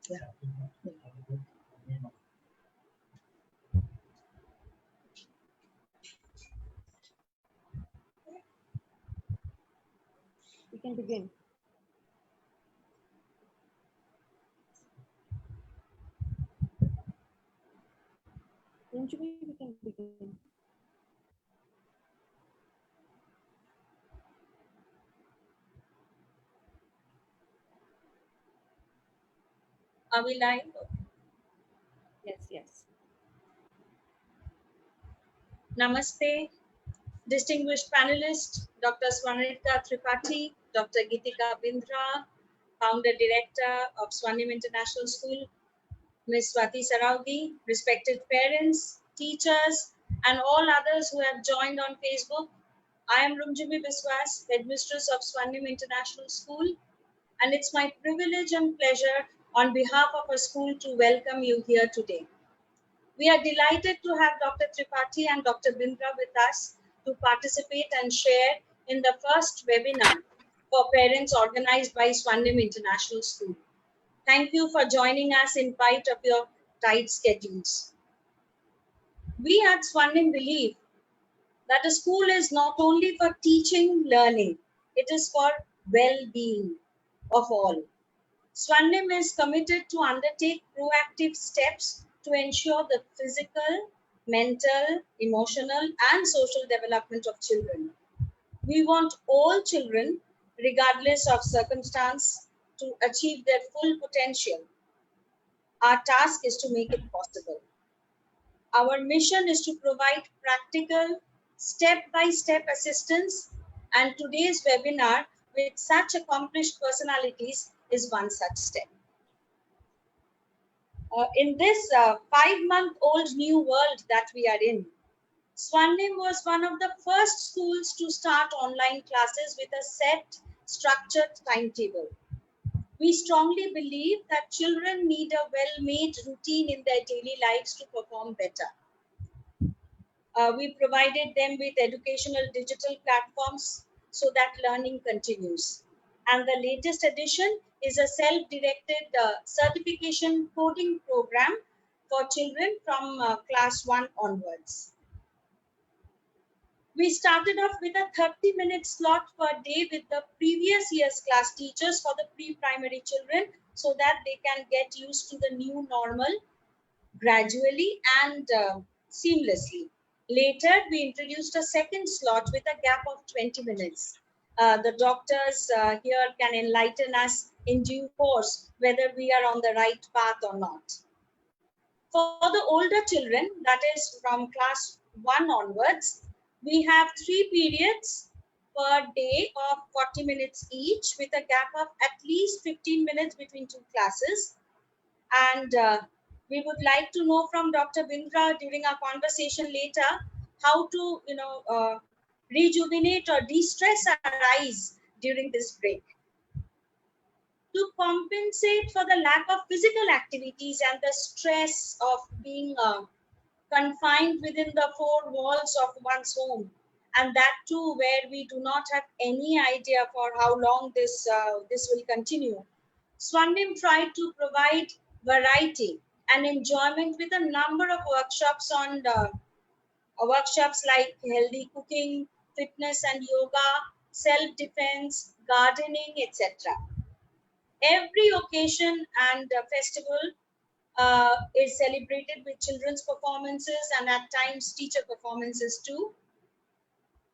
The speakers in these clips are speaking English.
Yeah. We can begin. Eventually, we can begin. Are we live? Yes, yes. Namaste, distinguished panelist, Dr. Swarnim Tripathi, Dr. Gitika Bindra, founder director of Swarnim International School, Ms. Swati Saraugi, respected parents, teachers, and all others who have joined on Facebook. I am Rumjimi Biswas, headmistress of Swarnim International School, and it's my privilege and pleasure on behalf of our school to welcome you here today. We are delighted to have Dr. Tripathi and Dr. Bindra with us to participate and share in the first webinar for parents organized by Swarnim International School. Thank you for joining us in spite of your tight schedules. We at Swarnim believe that a school is not only for teaching, learning, it is for well-being of all. Swarnim is committed to undertake proactive steps to ensure the physical, mental, emotional, and social development of children. We want all children, regardless of circumstance, to achieve their full potential. Our task is to make it possible. Our mission is to provide practical, step-by-step assistance, and today's webinar with such accomplished personalities is one such step. In this 5-month-old new world that we are in, Swarnim was one of the first schools to start online classes with a set, structured timetable. We strongly believe that children need a well-made routine in their daily lives to perform better. We provided them with educational digital platforms so that learning continues. And the latest addition is a self-directed certification coding program for children from class 1 onwards. We started off with a 30-minute slot per day with the previous year's class teachers for the pre-primary children so that they can get used to the new normal gradually and seamlessly. Later, we introduced a second slot with a gap of 20 minutes. The doctors here can enlighten us in due course whether we are on the right path or not. For the older children, that is from class 1 onwards, we have 3 periods per day of 40 minutes each with a gap of at least 15 minutes between 2 classes. And we would like to know from Dr. Bindra during our conversation later how to, rejuvenate or de-stress our eyes during this break. To compensate for the lack of physical activities and the stress of being confined within the 4 walls of one's home, and that too where we do not have any idea for how long this will continue, Swarnim tried to provide variety and enjoyment with a number of workshops on workshops like healthy cooking, fitness and yoga, self-defense, gardening, etc. Every occasion and festival is celebrated with children's performances and at times teacher performances too.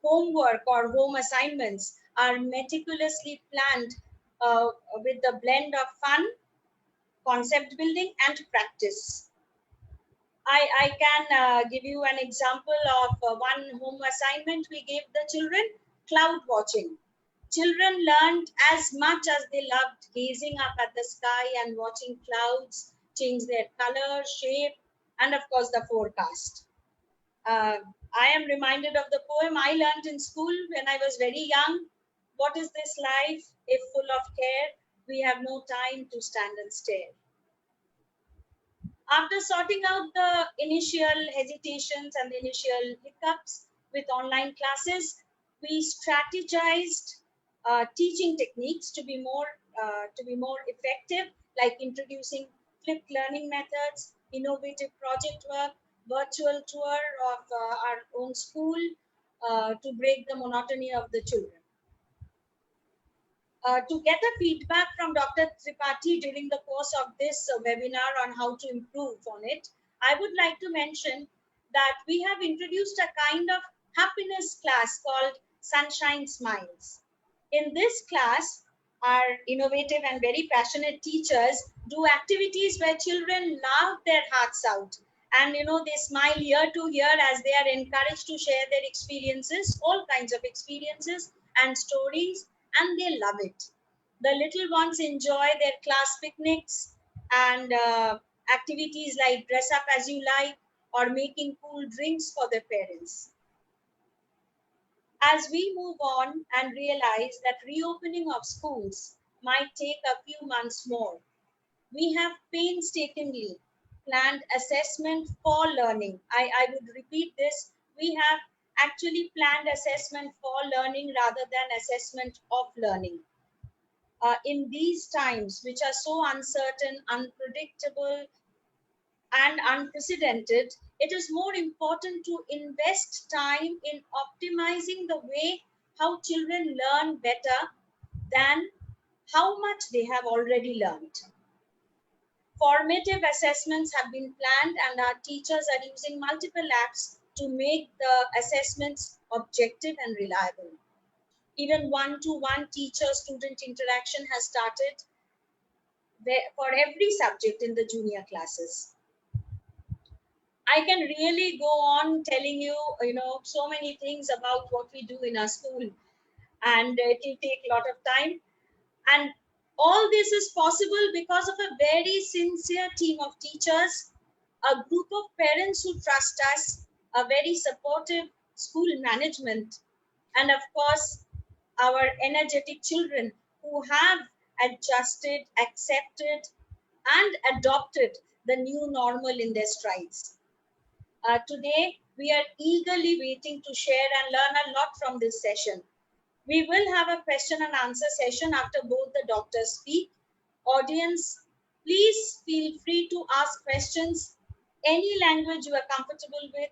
Homework or home assignments are meticulously planned with the blend of fun, concept building, and practice. I can give you an example of one home assignment we gave the children, cloud watching. Children learned as much as they loved gazing up at the sky and watching clouds change their color, shape, and of course the forecast. I am reminded of the poem I learned in school when I was very young. What is this life if full of care? We have no time to stand and stare. After sorting out the initial hesitations and the initial hiccups with online classes, we strategized teaching techniques to be more effective, like introducing flipped learning methods, innovative project work, virtual tour of our own school to break the monotony of the children. To get a feedback from Dr. Tripathi during the course of this webinar on how to improve on it, I would like to mention that we have introduced a kind of happiness class called Sunshine Smiles. In this class, our innovative and very passionate teachers do activities where children laugh their hearts out, and they smile ear to ear as they are encouraged to share their experiences, all kinds of experiences and stories, and they love it. The little ones enjoy their class picnics and activities like dress up as you like or making cool drinks for their parents. As we move on and realize that reopening of schools might take a few months more, we have painstakingly planned assessment for learning. I would repeat this. We have actually planned assessment for learning rather than assessment of learning. In these times, which are so uncertain, unpredictable, and unprecedented, it is more important to invest time in optimizing the way how children learn better than how much they have already learned. Formative assessments have been planned, and our teachers are using multiple apps to make the assessments objective and reliable. Even one-to-one teacher-student interaction has started for every subject in the junior classes. I can really go on telling you, so many things about what we do in our school, and it will take a lot of time. And all this is possible because of a very sincere team of teachers, a group of parents who trust us, a very supportive school management, and of course, our energetic children who have adjusted, accepted, and adopted the new normal in their strides. Today, we are eagerly waiting to share and learn a lot from this session. We will have a question and answer session after both the doctors speak. Audience, please feel free to ask questions. Any language you are comfortable with,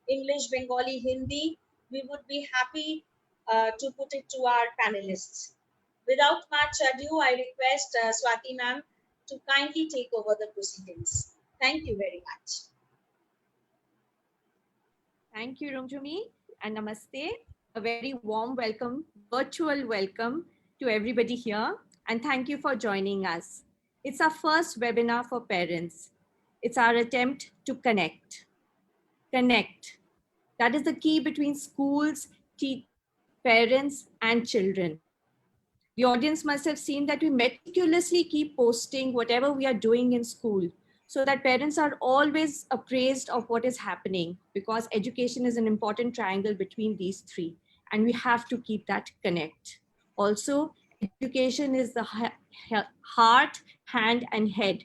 English, Bengali, Hindi, we would be happy to put it to our panelists. Without much ado, I request Swati ma'am to kindly take over the proceedings. Thank you very much. Thank you, Rumjumi, and namaste. A very warm welcome, virtual welcome to everybody here, and thank you for joining us. It's our first webinar for parents. It's our attempt to connect. Connect. That is the key between schools, parents, and children. The audience must have seen that we meticulously keep posting whatever we are doing in school so that parents are always appraised of what is happening, because education is an important triangle between these three, and we have to keep that connect. Also, education is the heart, hand, and head,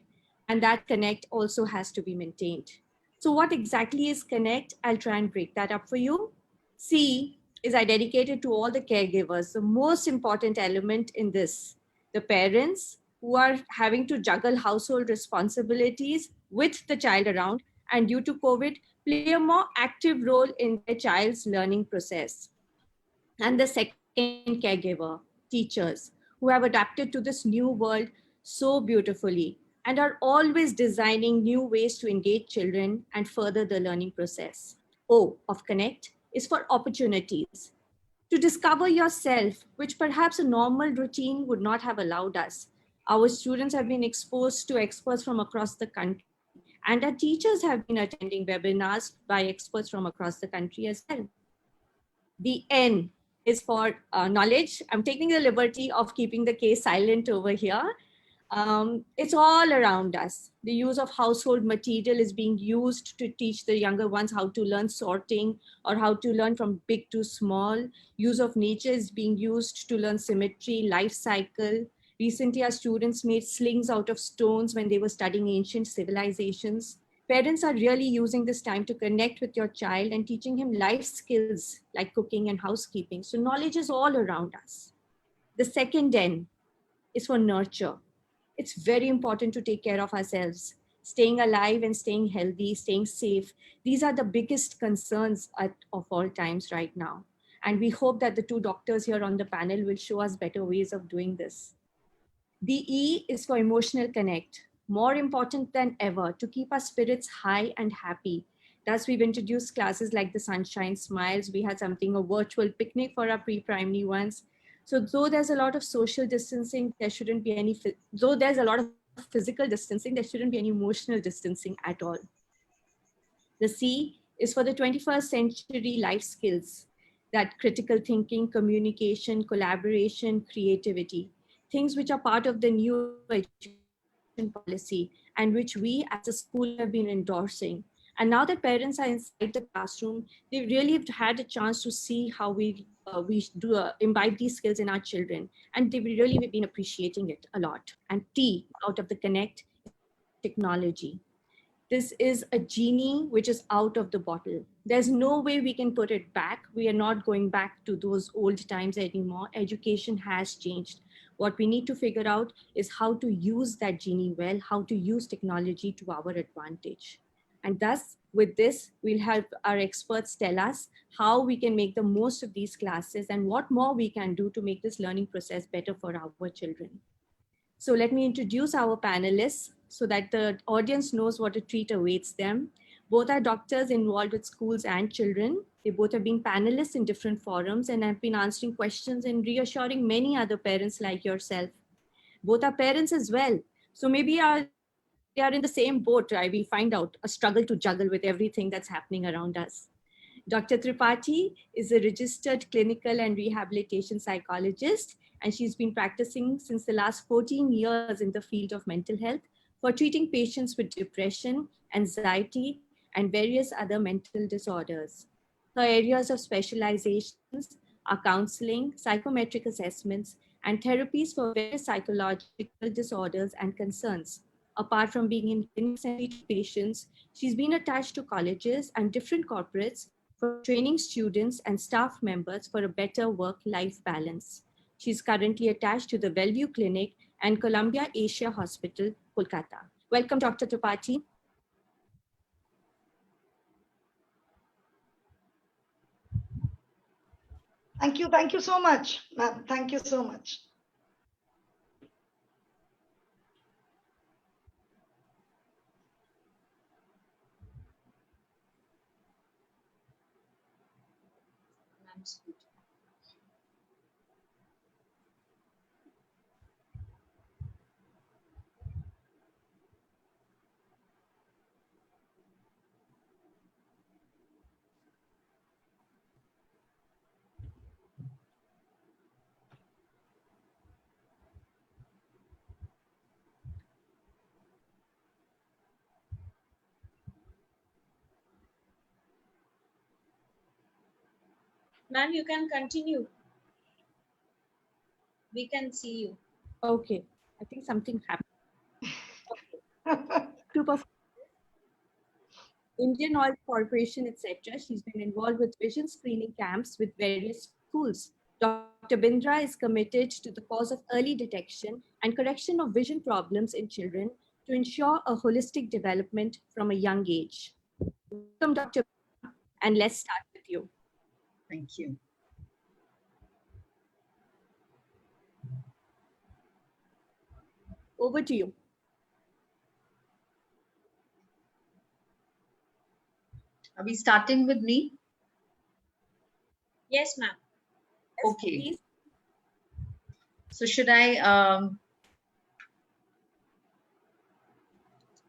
and that connect also has to be maintained. So what exactly is connect? I'll try and break that up for you. C is dedicated to all the caregivers, the most important element in this. The parents who are having to juggle household responsibilities with the child around, and due to COVID, play a more active role in their child's learning process. And the second caregiver, teachers, who have adapted to this new world so beautifully and are always designing new ways to engage children and further the learning process. O of connect is for opportunities to discover yourself, which perhaps a normal routine would not have allowed us. Our students have been exposed to experts from across the country, and our teachers have been attending webinars by experts from across the country as well. The N is for knowledge. I'm taking the liberty of keeping the case silent over here. It's all around us. The use of household material is being used to teach the younger ones how to learn sorting or how to learn from big to small. Use of nature is being used to learn symmetry, life cycle. Recently, our students made slings out of stones when they were studying ancient civilizations. Parents are really using this time to connect with your child and teaching him life skills like cooking and housekeeping. So knowledge is all around us. The second N is for nurture. It's very important to take care of ourselves. Staying alive and staying healthy, staying safe, these are the biggest concerns of all times right now. And we hope that the two doctors here on the panel will show us better ways of doing this. The E is for emotional connect, more important than ever to keep our spirits high and happy. Thus, we've introduced classes like the Sunshine Smiles. We had something, a virtual picnic for our pre-primary ones. So though there's a lot of social distancing, there shouldn't be any, though there's a lot of physical distancing, there shouldn't be any emotional distancing at all. The C is for the 21st century life skills, that critical thinking, communication, collaboration, creativity, things which are part of the new education policy and which we as a school have been endorsing. And now that parents are inside the classroom, they really have had a chance to see how we do imbibe these skills in our children, and they've really been appreciating it a lot. And T out of the connect is technology. This is a genie which is out of the bottle. There's no way we can put it back. We are not going back to those old times anymore. Education has changed. What we need to figure out is how to use that genie well, how to use technology to our advantage. And thus, with this, we'll have our experts tell us how we can make the most of these classes and what more we can do to make this learning process better for our children. So let me introduce our panelists so that the audience knows what a treat awaits them. Both are doctors involved with schools and children. They both have been panelists in different forums and have been answering questions and reassuring many other parents like yourself. Both are parents as well. So maybe they are in the same boat. Right? We find out a struggle to juggle with everything that's happening around us. Dr. Tripathi is a registered clinical and rehabilitation psychologist, and she's been practicing since the last 14 years in the field of mental health for treating patients with depression, anxiety, and various other mental disorders. Her areas of specializations are counseling, psychometric assessments, and therapies for various psychological disorders and concerns. Apart from being in clinics and treating patients, she's been attached to colleges and different corporates for training students and staff members for a better work-life balance. She's currently attached to the Bellevue Clinic and Columbia Asia Hospital, Kolkata. Welcome, Dr. Tripathi. Thank you so much, ma'am. Thank you so much. Ma'am, you can continue. We can see you. Okay, I think something happened. Okay. Group of Indian Oil Corporation, etc. She's been involved with vision screening camps with various schools. Dr. Bindra is committed to the cause of early detection and correction of vision problems in children to ensure a holistic development from a young age. Welcome, Dr. Bindra, and let's start with you. Thank you. Over to you. Are we starting with me? Yes, ma'am. Yes, Okay. please. So should I?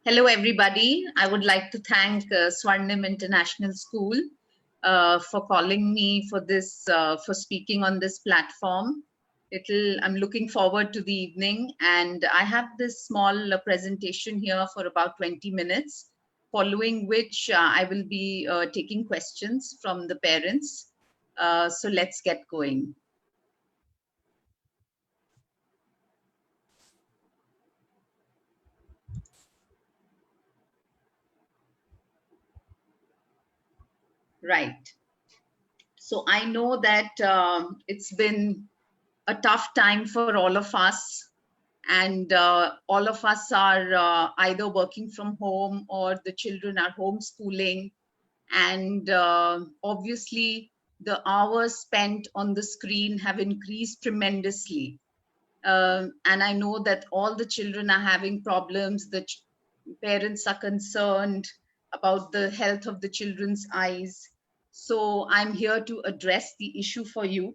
Hello, everybody. I would like to thank Swarnim International School for calling me for this, for speaking on this platform. I'm looking forward to the evening, and I have this small presentation here for about 20 minutes, following which I will be taking questions from the parents. So let's get going. Right. So I know that it's been a tough time for all of us, And all of us are either working from home or the children are homeschooling. And obviously, the hours spent on the screen have increased tremendously. And I know that all the children are having problems. The parents are concerned about the health of the children's eyes. So I'm here to address the issue for you.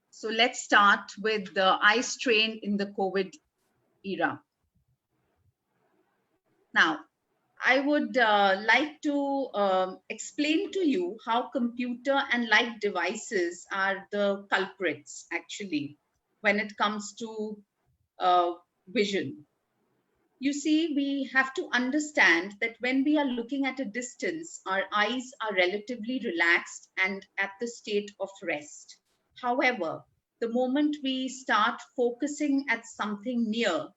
So let's start with the eye strain in the COVID era. Now, I would like to explain to you how computer and light devices are the culprits, actually, when it comes to vision. You see, we have to understand that when we are looking at a distance, our eyes are relatively relaxed and at the state of rest. However, the moment we start focusing at something near,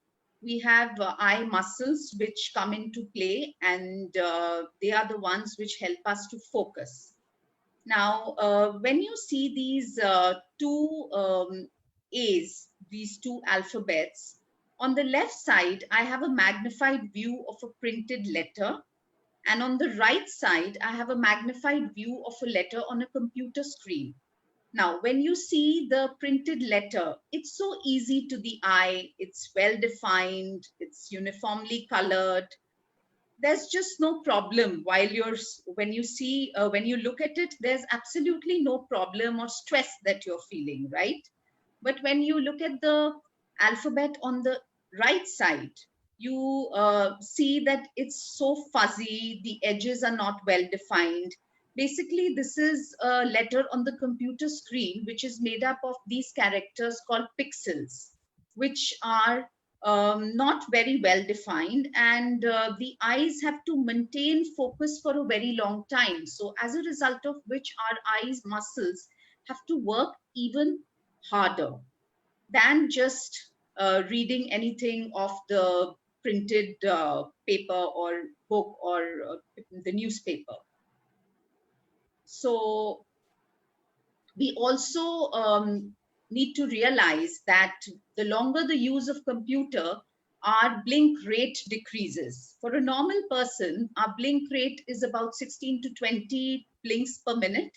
we have eye muscles which come into play, and they are the ones which help us to focus. Now, when you see these two A's, these two alphabets, on the left side, I have a magnified view of a printed letter. And on the right side, I have a magnified view of a letter on a computer screen. Now, when you see the printed letter, it's so easy to the eye. It's well defined. It's uniformly colored. There's just no problem when you look at it, there's absolutely no problem or stress that you're feeling, right? But when you look at the alphabet on the right side, you see that it's so fuzzy, the edges are not well defined. Basically, this is a letter on the computer screen, which is made up of these characters called pixels, which are not very well defined, and the eyes have to maintain focus for a very long time. So as a result of which our eyes muscles have to work even harder than just reading anything off the printed paper or book or the newspaper. So we also need to realize that the longer the use of computer, our blink rate decreases. For a normal person, our blink rate is about 16 to 20 blinks per minute.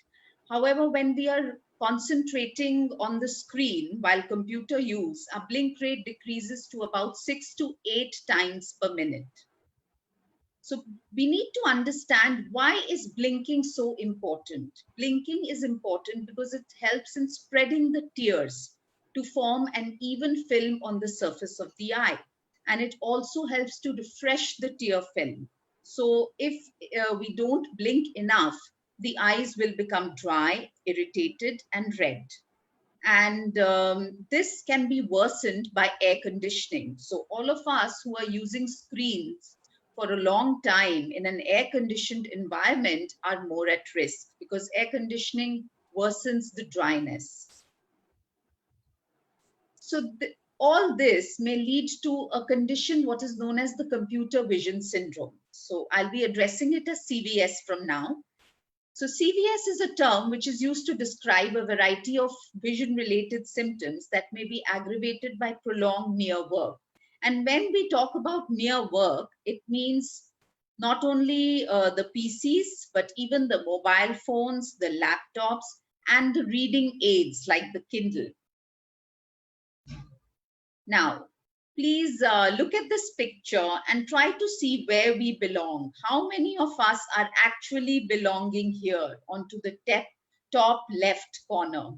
However, when we are concentrating on the screen while computer use, our blink rate decreases to about 6 to 8 times per minute. So we need to understand, why is blinking so important? Blinking is important because it helps in spreading the tears to form an even film on the surface of the eye. And it also helps to refresh the tear film. So if we don't blink enough, the eyes will become dry, irritated, and red. And this can be worsened by air conditioning. So all of us who are using screens for a long time in an air-conditioned environment are more at risk, because air conditioning worsens the dryness. So all this may lead to a condition what is known as the computer vision syndrome. So I'll be addressing it as CVS from now. So CVS is a term which is used to describe a variety of vision-related symptoms that may be aggravated by prolonged near work. And when we talk about near work, it means not only the PCs, but even the mobile phones, the laptops, and the reading aids like the Kindle. Now, please look at this picture and try to see where we belong. How many of us are actually belonging here onto the top left corner?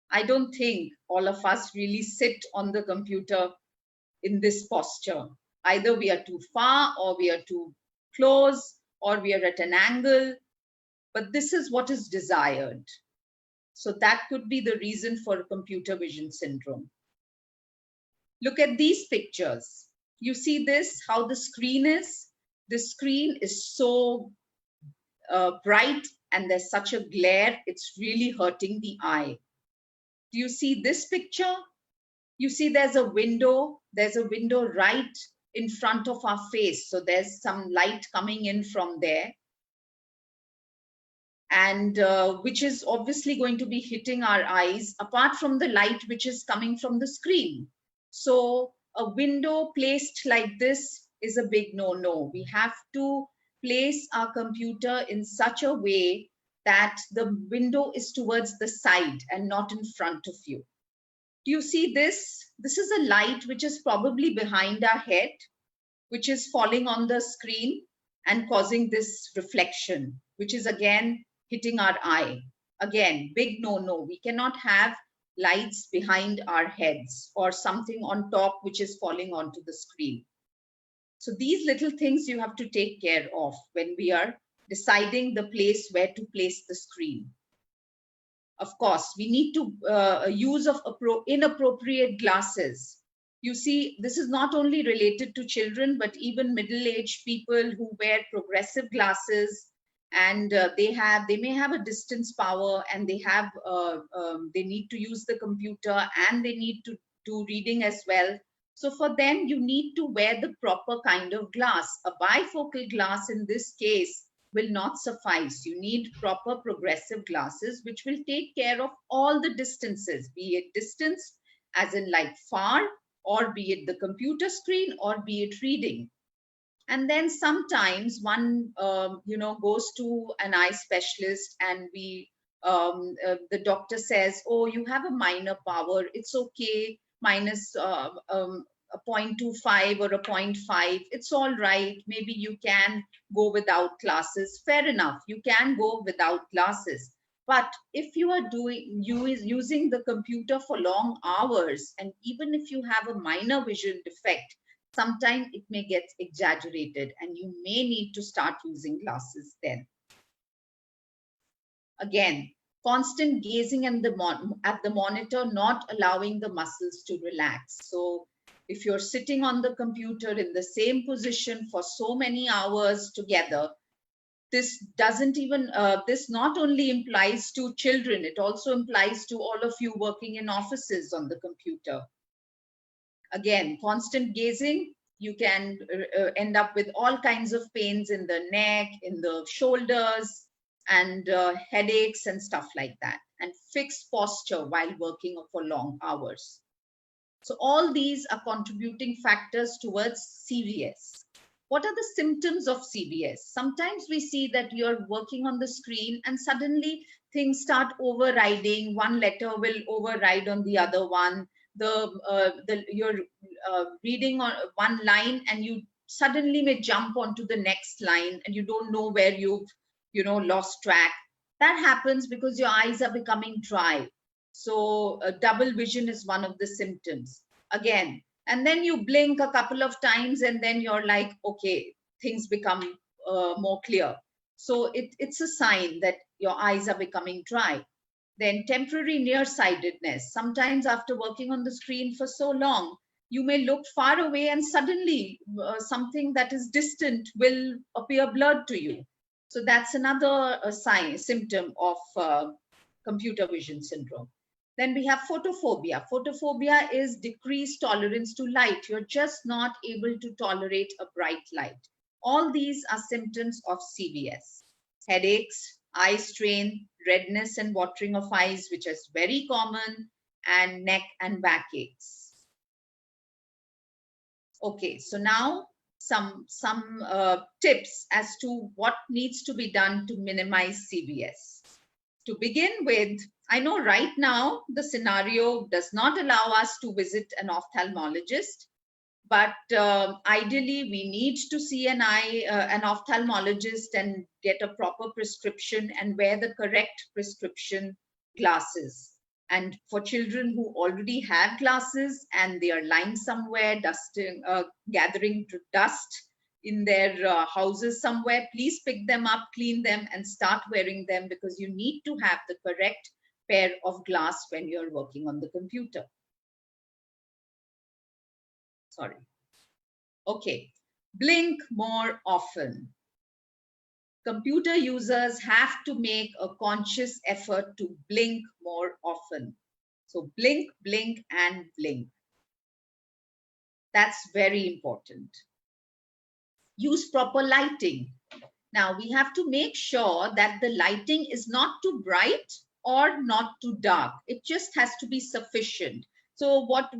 I don't think all of us really sit on the computer in this posture. Either we are too far, or we are too close, or we are at an angle, but this is what is desired. So that could be the reason for computer vision syndrome. Look at these pictures. You see this, how the screen is? The screen is so bright and there's such a glare, it's really hurting the eye. Do you see this picture? You see there's a window right in front of our face. So there's some light coming in from there, and which is obviously going to be hitting our eyes, apart from the light which is coming from the screen. So a window placed like this is a big no-no. We have to place our computer in such a way that the window is towards the side and not in front of you. Do you see this? This is a light which is probably behind our head, which is falling on the screen and causing this reflection, which is again hitting our eye. Again, big no-no. We cannot have lights behind our heads or something on top which is falling onto the screen. So these little things you have to take care of when we are deciding the place where to place the screen. Of course, we need to use of inappropriate glasses. You see, this is not only related to children, but even middle-aged people who wear progressive glasses, and they may have a distance power, and they need to use the computer, and they need to do reading as well. So for them, you need to wear the proper kind of glass. A bifocal glass in this case will not suffice. You need proper progressive glasses, which will take care of all the distances, be it distance as in like far, or be it the computer screen, or be it reading. And then sometimes one goes to an eye specialist, and the doctor says, oh, you have a minor power, it's okay, minus a 0.25 or a 0.5, it's all right, maybe you can go without glasses. Fair enough, you can go without glasses. But if you are using the computer for long hours, and even if you have a minor vision defect, sometimes it may get exaggerated and you may need to start using glasses then. Again, constant gazing at the monitor, not allowing the muscles to relax. So if you're sitting on the computer in the same position for so many hours together, this not only implies to children, it also implies to all of you working in offices on the computer. Again, constant gazing, you can end up with all kinds of pains in the neck, in the shoulders, and headaches and stuff like that, and fixed posture while working for long hours. So all these are contributing factors towards CVS. What are the symptoms of CVS? Sometimes we see that you're working on the screen and suddenly things start overriding. One letter will override on the other one. You're reading on one line and you suddenly may jump onto the next line and you don't know where you've lost track. That happens because your eyes are becoming dry. So double vision is one of the symptoms. Again, and then you blink a couple of times and then you're like, okay, things become more clear. So it's a sign that your eyes are becoming dry. Then temporary nearsightedness. Sometimes after working on the screen for so long, you may look far away and suddenly something that is distant will appear blurred to you. So that's another symptom of computer vision syndrome. Then we have photophobia. Photophobia is decreased tolerance to light. You're just not able to tolerate a bright light. All these are symptoms of CVS. Headaches, eye strain, redness and watering of eyes, which is very common, and neck and back aches. Okay, so now some tips as to what needs to be done to minimize CVS. To begin with, I know right now the scenario does not allow us to visit an ophthalmologist, but ideally we need to see an ophthalmologist and get a proper prescription and wear the correct prescription glasses. And for children who already have glasses and they are lying somewhere, gathering dust in their houses somewhere, please pick them up, clean them, and start wearing them, because you need to have the correct pair of glass when you're working on the computer. Sorry. Okay, blink more often. Computer users have to make a conscious effort to blink more often. So blink, blink, and blink. That's very important. Use proper lighting. Now we have to make sure that the lighting is not too bright or not too dark. It just has to be sufficient. So what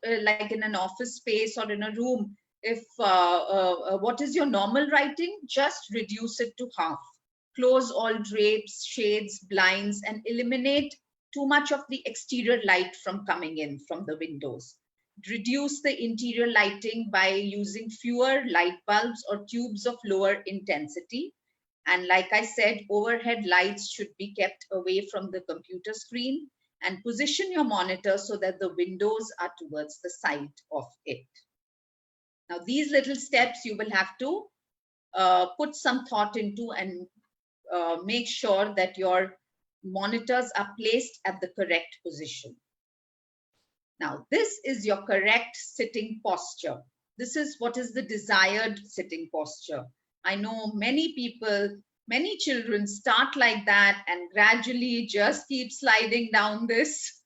like in an office space or in a room, if what is your normal writing, just reduce it to half. Close all drapes, shades, blinds, and eliminate too much of the exterior light from coming in from the windows. Reduce the interior lighting by using fewer light bulbs or tubes of lower intensity. And like I said, overhead lights should be kept away from the computer screen, and position your monitor so that the windows are towards the side of it. Now, these little steps you will have to put some thought into, and make sure that your monitors are placed at the correct position. Now, this is your correct sitting posture. This is what is the desired sitting posture. I know many people, many children start like that and gradually just keep sliding down this,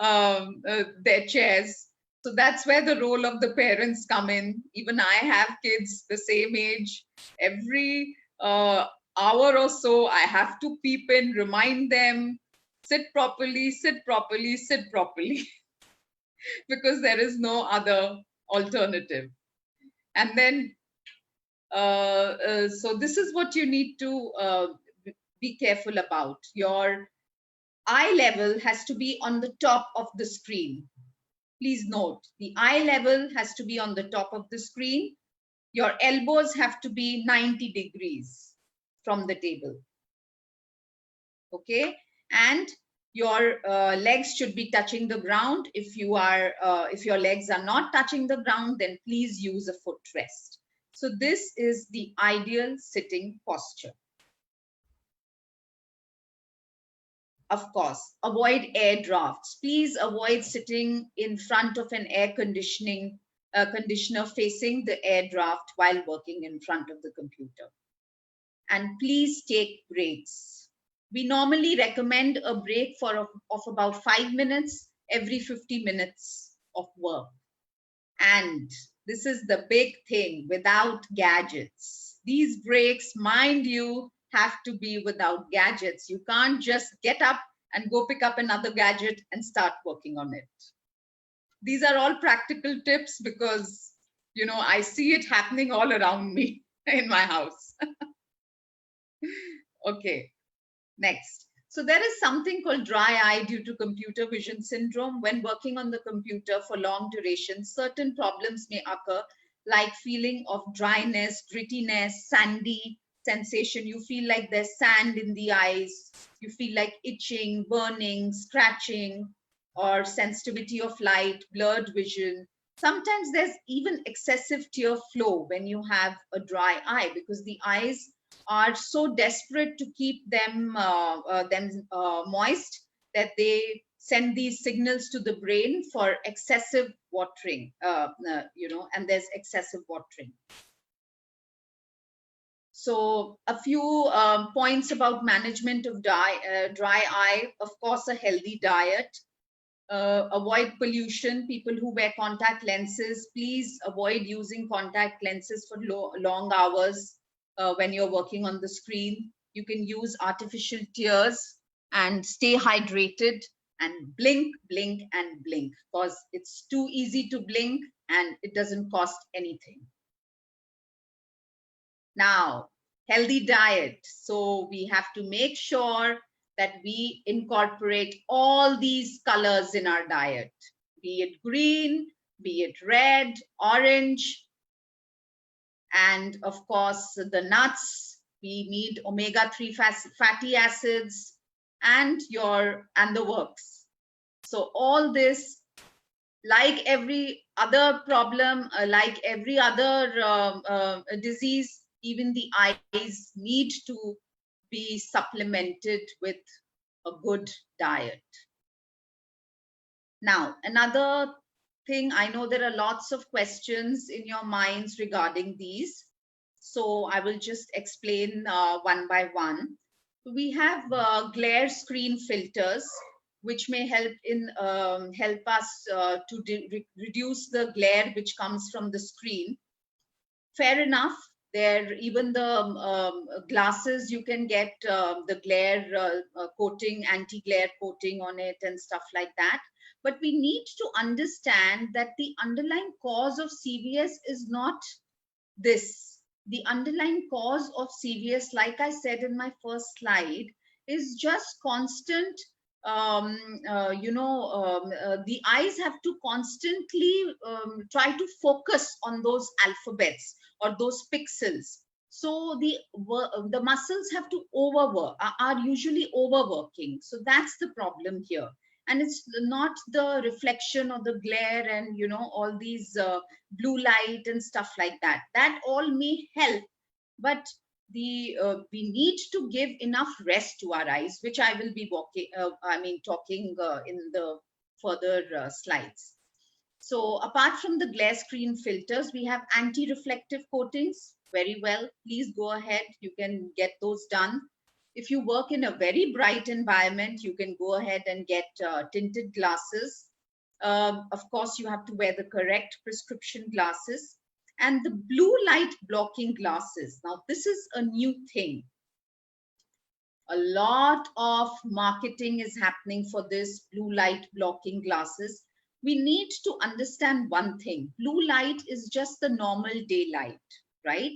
their chairs. So that's where the role of the parents come in. Even I have kids the same age. Every hour or so, I have to peep in, remind them, sit properly, sit properly, sit properly. Because there is no other alternative. And then, so this is what you need to be careful about. Your eye level has to be on the top of the screen. Please note, the eye level has to be on the top of the screen. Your elbows have to be 90 degrees from the table. Okay, and your legs should be touching the ground. If your legs are not touching the ground, then please use a footrest. So this is the ideal sitting posture. Of course, avoid air drafts. Please avoid sitting in front of an air conditioner facing the air draft while working in front of the computer. And please take breaks. We normally recommend a break of about 5 minutes every 50 minutes of work. And this is the big thing, without gadgets. These breaks, mind you, have to be without gadgets. You can't just get up and go pick up another gadget and start working on it. These are all practical tips because, you know, I see it happening all around me in my house. Okay, next. So there is something called dry eye due to computer vision syndrome. When working on the computer for long duration, certain problems may occur, like feeling of dryness, grittiness, sandy sensation. You feel like there's sand in the eyes. You feel like itching, burning, scratching, or sensitivity of light, blurred vision. Sometimes there's even excessive tear flow when you have a dry eye, because the eyes are so desperate to keep them moist that they send these signals to the brain for excessive watering, and there's excessive watering. So a few points about management of dry eye. Of course, a healthy diet. Avoid pollution. People who wear contact lenses, please avoid using contact lenses for long hours. When you're working on the screen, you can use artificial tears and stay hydrated, and blink, blink, and blink, because it's too easy to blink and it doesn't cost anything. Now, healthy diet. So we have to make sure that we incorporate all these colors in our diet, be it green, be it red, orange, and of course the nuts. We need omega-3 fatty acids and the works. So all this, like every other problem, like every other disease, even the eyes need to be supplemented with a good diet. Now, another thing, I know there are lots of questions in your minds regarding these, so I will just explain one by one. We have glare screen filters, which may help us to reduce the glare which comes from the screen. Fair enough. Even the glasses, you can get the glare coating, anti-glare coating on it and stuff like that. But we need to understand that the underlying cause of CVS is not this. The underlying cause of CVS, like I said in my first slide, is just constant, the eyes have to constantly try to focus on those alphabets or those pixels. So the muscles have to overwork, are usually overworking. So that's the problem here. And it's not the reflection or the glare and, all these blue light and stuff like that. That all may help, but we need to give enough rest to our eyes, which I will be talking in the further slides. So apart from the glare screen filters, we have anti-reflective coatings. Very well, please go ahead. You can get those done. If you work in a very bright environment, you can go ahead and get tinted glasses. Of course, you have to wear the correct prescription glasses. And the blue light blocking glasses. Now, this is a new thing. A lot of marketing is happening for this blue light blocking glasses. We need to understand one thing. Blue light is just the normal daylight, right?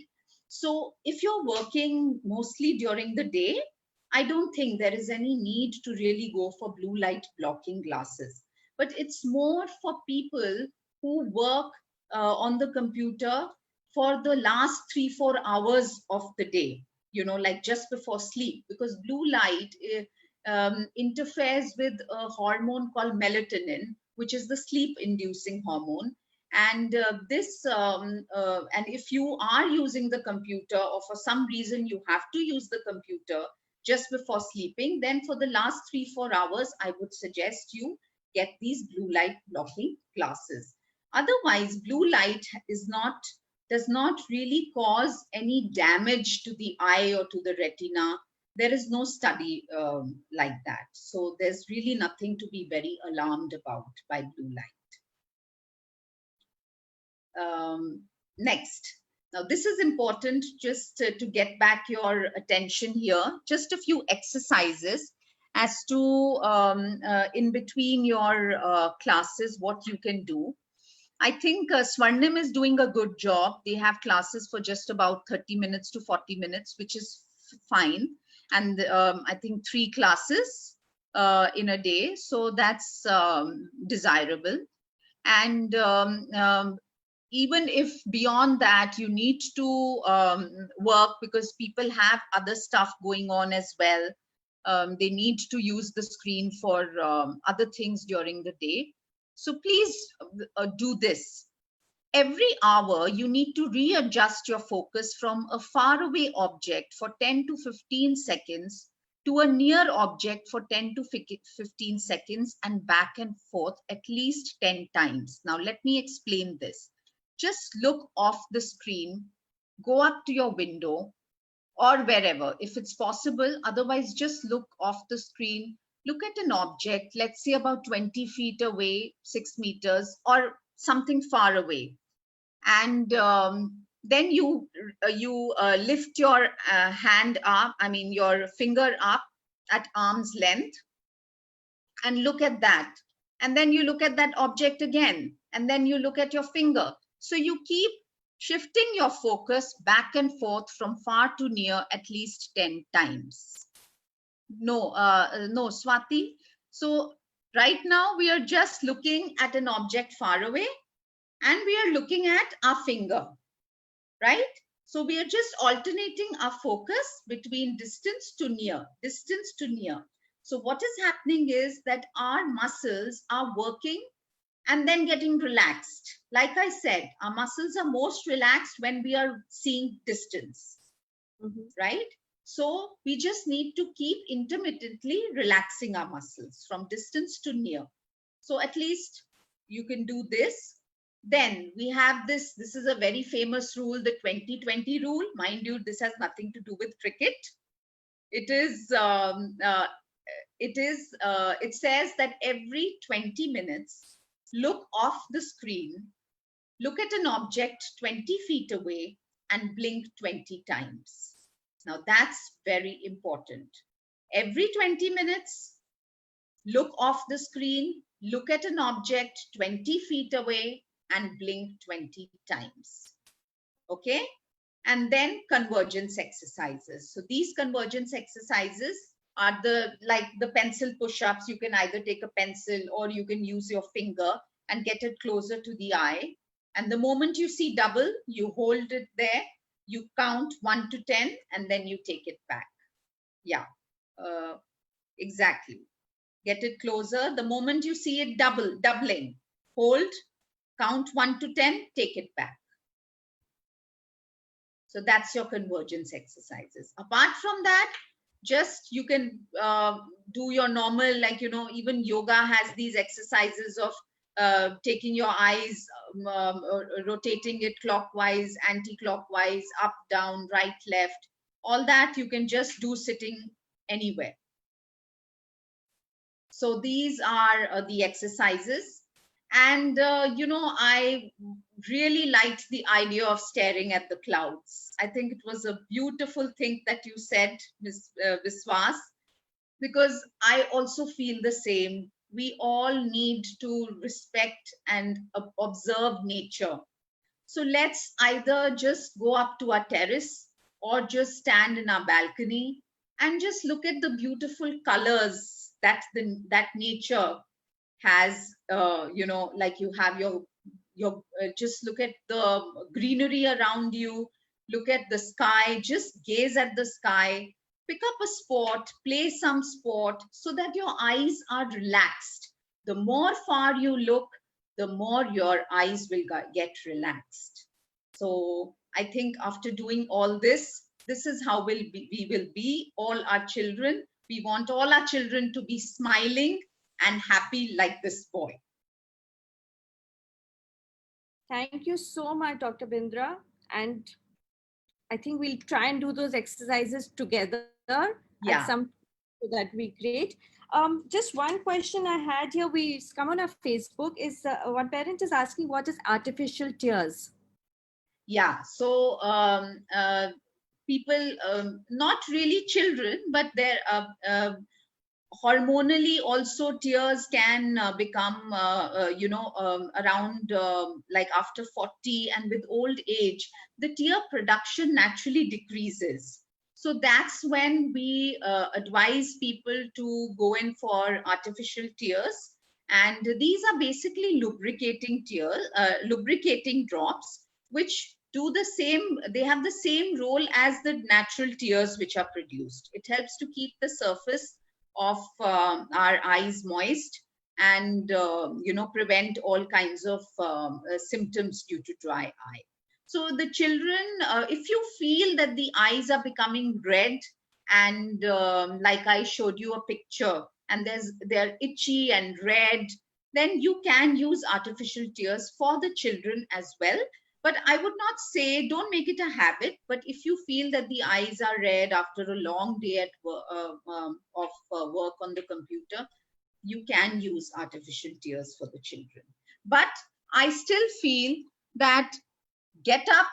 So if you're working mostly during the day, I don't think there is any need to really go for blue light blocking glasses. But it's more for people who work on the computer for the last 3-4 hours of the day, like just before sleep, because blue light interferes with a hormone called melatonin, which is the sleep inducing hormone. And and if you are using the computer, or for some reason you have to use the computer just before sleeping, then for the last 3-4 hours, I would suggest you get these blue light blocking glasses. Otherwise, blue light does not really cause any damage to the eye or to the retina. There is no study like that. So there's really nothing to be very alarmed about by blue light. Next. Now, this is important just to get back your attention here. Just a few exercises as to in between your classes, what you can do. I think Swarnim is doing a good job. They have classes for just about 30 minutes to 40 minutes, which is fine. And I think 3 classes in a day. So that's desirable. And even if beyond that, you need to work because people have other stuff going on as well. They need to use the screen for other things during the day. So please do this. Every hour, you need to readjust your focus from a faraway object for 10 to 15 seconds to a near object for 10 to 15 seconds and back and forth at least 10 times. Now, let me explain this. Just look off the screen, go up to your window or wherever, if it's possible. Otherwise, just look off the screen. Look at an object, let's say about 20 feet away, 6 meters, or something far away. And then you lift your hand up, your finger up at arm's length and look at that. And then you look at that object again, and then you look at your finger. So you keep shifting your focus back and forth from far to near at least 10 times. No, Swati. So right now we are just looking at an object far away and we are looking at our finger, right? So we are just alternating our focus between distance to near, distance to near. So what is happening is that our muscles are working and then getting relaxed. Like I said, our muscles are most relaxed when we are seeing distance, right? So we just need to keep intermittently relaxing our muscles from distance to near. So at least you can do this. Then we have this is a very famous rule, the 20-20 rule. Mind you, this has nothing to do with cricket. It says that every 20 minutes, look off the screen, look at an object 20 feet away and blink 20 times. Now that's very important. Every 20 minutes, look off the screen, look at an object 20 feet away and blink 20 times. Okay? And then convergence exercises. So these convergence exercises are like the pencil push-ups. You can either take a pencil or you can use your finger and get it closer to the eye. And the moment you see double, you hold it there, you count 1 to 10, and then you take it back. Yeah, exactly. Get it closer. The moment you see it doubling, hold, count 1 to 10, take it back. So that's your convergence exercises. Apart from that, just you can do your normal, like, you know, even yoga has these exercises of taking your eyes, rotating it clockwise, anti-clockwise, up, down, right, left. All that you can just do sitting anywhere. So these are the exercises. And, you know, I really liked the idea of staring at the clouds. I think it was a beautiful thing that you said, Ms. Viswas, because I also feel the same. We all need to respect and observe nature. So let's either just go up to our terrace or just stand in our balcony and just look at the beautiful colors that that nature has. You know, like you have your just look at the greenery around you, look at the sky, just gaze at the sky, pick up a sport, play some sport so that your eyes are relaxed. The more far you look, the more your eyes will get relaxed. So I think after doing all this, this is how we will be, all our children. We want all our children to be smiling and happy like this boy. Thank you so much, Dr. Bindra. And I think we'll try and do those exercises together at some, so that we great. Just one question I had here, we come on our Facebook, is one parent is asking, what is artificial tears? Yeah, so people, not really children, but they're hormonally also tears can become, you know, around like after 40, and with old age, the tear production naturally decreases. So that's when we advise people to go in for artificial tears. And these are basically lubricating tears, lubricating drops, which do the same, they have the same role as the natural tears which are produced. It helps to keep the surface of our eyes moist and you know, prevent all kinds of symptoms due to dry eye. So the children, if you feel that the eyes are becoming red and like I showed you a picture, and they're itchy and red, then you can use artificial tears for the children as well. But I would not say don't make it a habit, but if you feel that the eyes are red after a long day at work on the computer, you can use artificial tears for the children. But I still feel that get up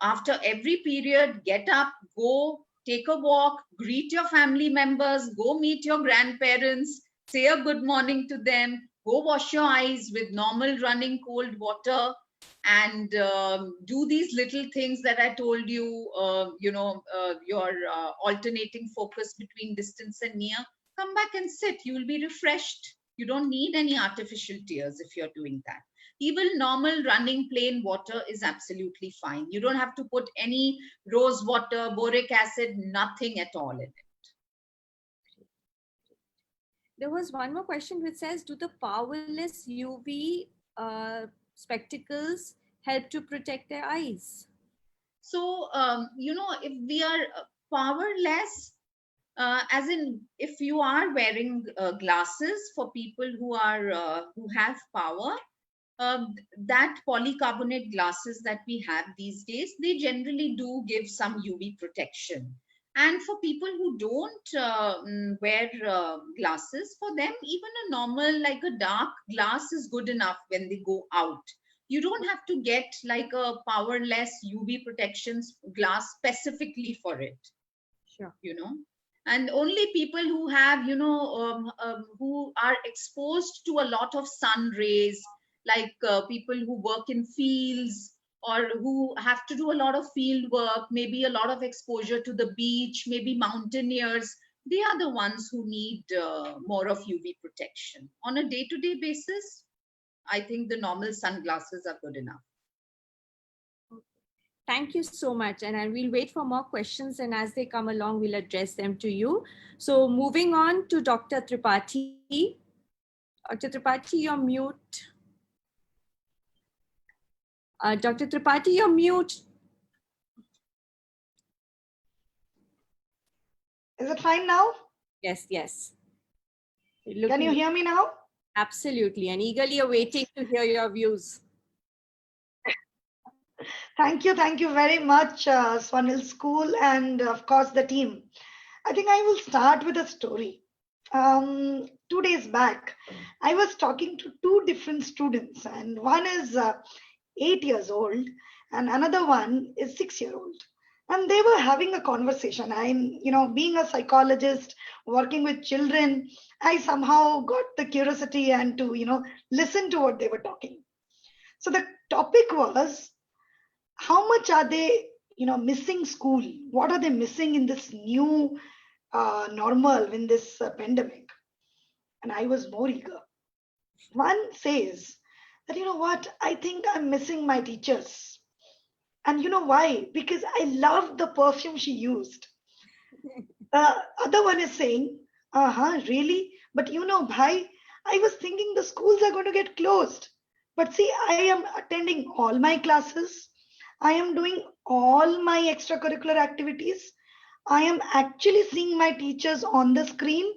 after every period, get up, go take a walk, greet your family members, go meet your grandparents, say a good morning to them, go wash your eyes with normal running cold water, and do these little things that I told you, you know, your alternating focus between distance and near. Come back and sit. You will be refreshed. You don't need any artificial tears if you're doing that. Even normal running plain water is absolutely fine. You don't have to put any rose water, boric acid, nothing at all in it. There was one more question which says, do the powerless UV spectacles help to protect their eyes? So, you know, if we are powerless, as in if you are wearing glasses for people who are who have power, that polycarbonate glasses that we have these days, they generally do give some UV protection. And for people who don't wear glasses, for them, even a normal, like a dark glass is good enough when they go out. You don't have to get like a powerless UV protection glass specifically for it. Sure. You know, And only people who have, who are exposed to a lot of sun rays, like people who work in fields or who have to do a lot of field work, maybe a lot of exposure to the beach, maybe mountaineers, they are the ones who need more of UV protection. On a day-to-day basis, I think the normal sunglasses are good enough. Thank you so much. And I will wait for more questions. And as they come along, we'll address them to you. So moving on to Dr. Tripathi. Dr. Tripathi, you're mute. Dr. Tripathi, you're mute. Is it fine now? Yes, yes. Can you hear me now? Absolutely. And eagerly awaiting to hear your views. Thank you very much, Swarnim School, and of course the team. I think I will start with a story. 2 days back, I was talking to two different students, and one is 8 years old, and another one is 6 year old. And they were having a conversation. Being a psychologist, working with children, I somehow got the curiosity and to, listen to what they were talking. So the topic was, how much are they missing school? What are they missing in this new normal, in this pandemic? And I was more eager. One says that, you know what, I think I'm missing my teachers. And you know why? Because I loved the perfume she used. The other one is saying, really? But bhai, I was thinking the schools are going to get closed. But see, I am attending all my classes. I am doing all my extracurricular activities. I am actually seeing my teachers on the screen.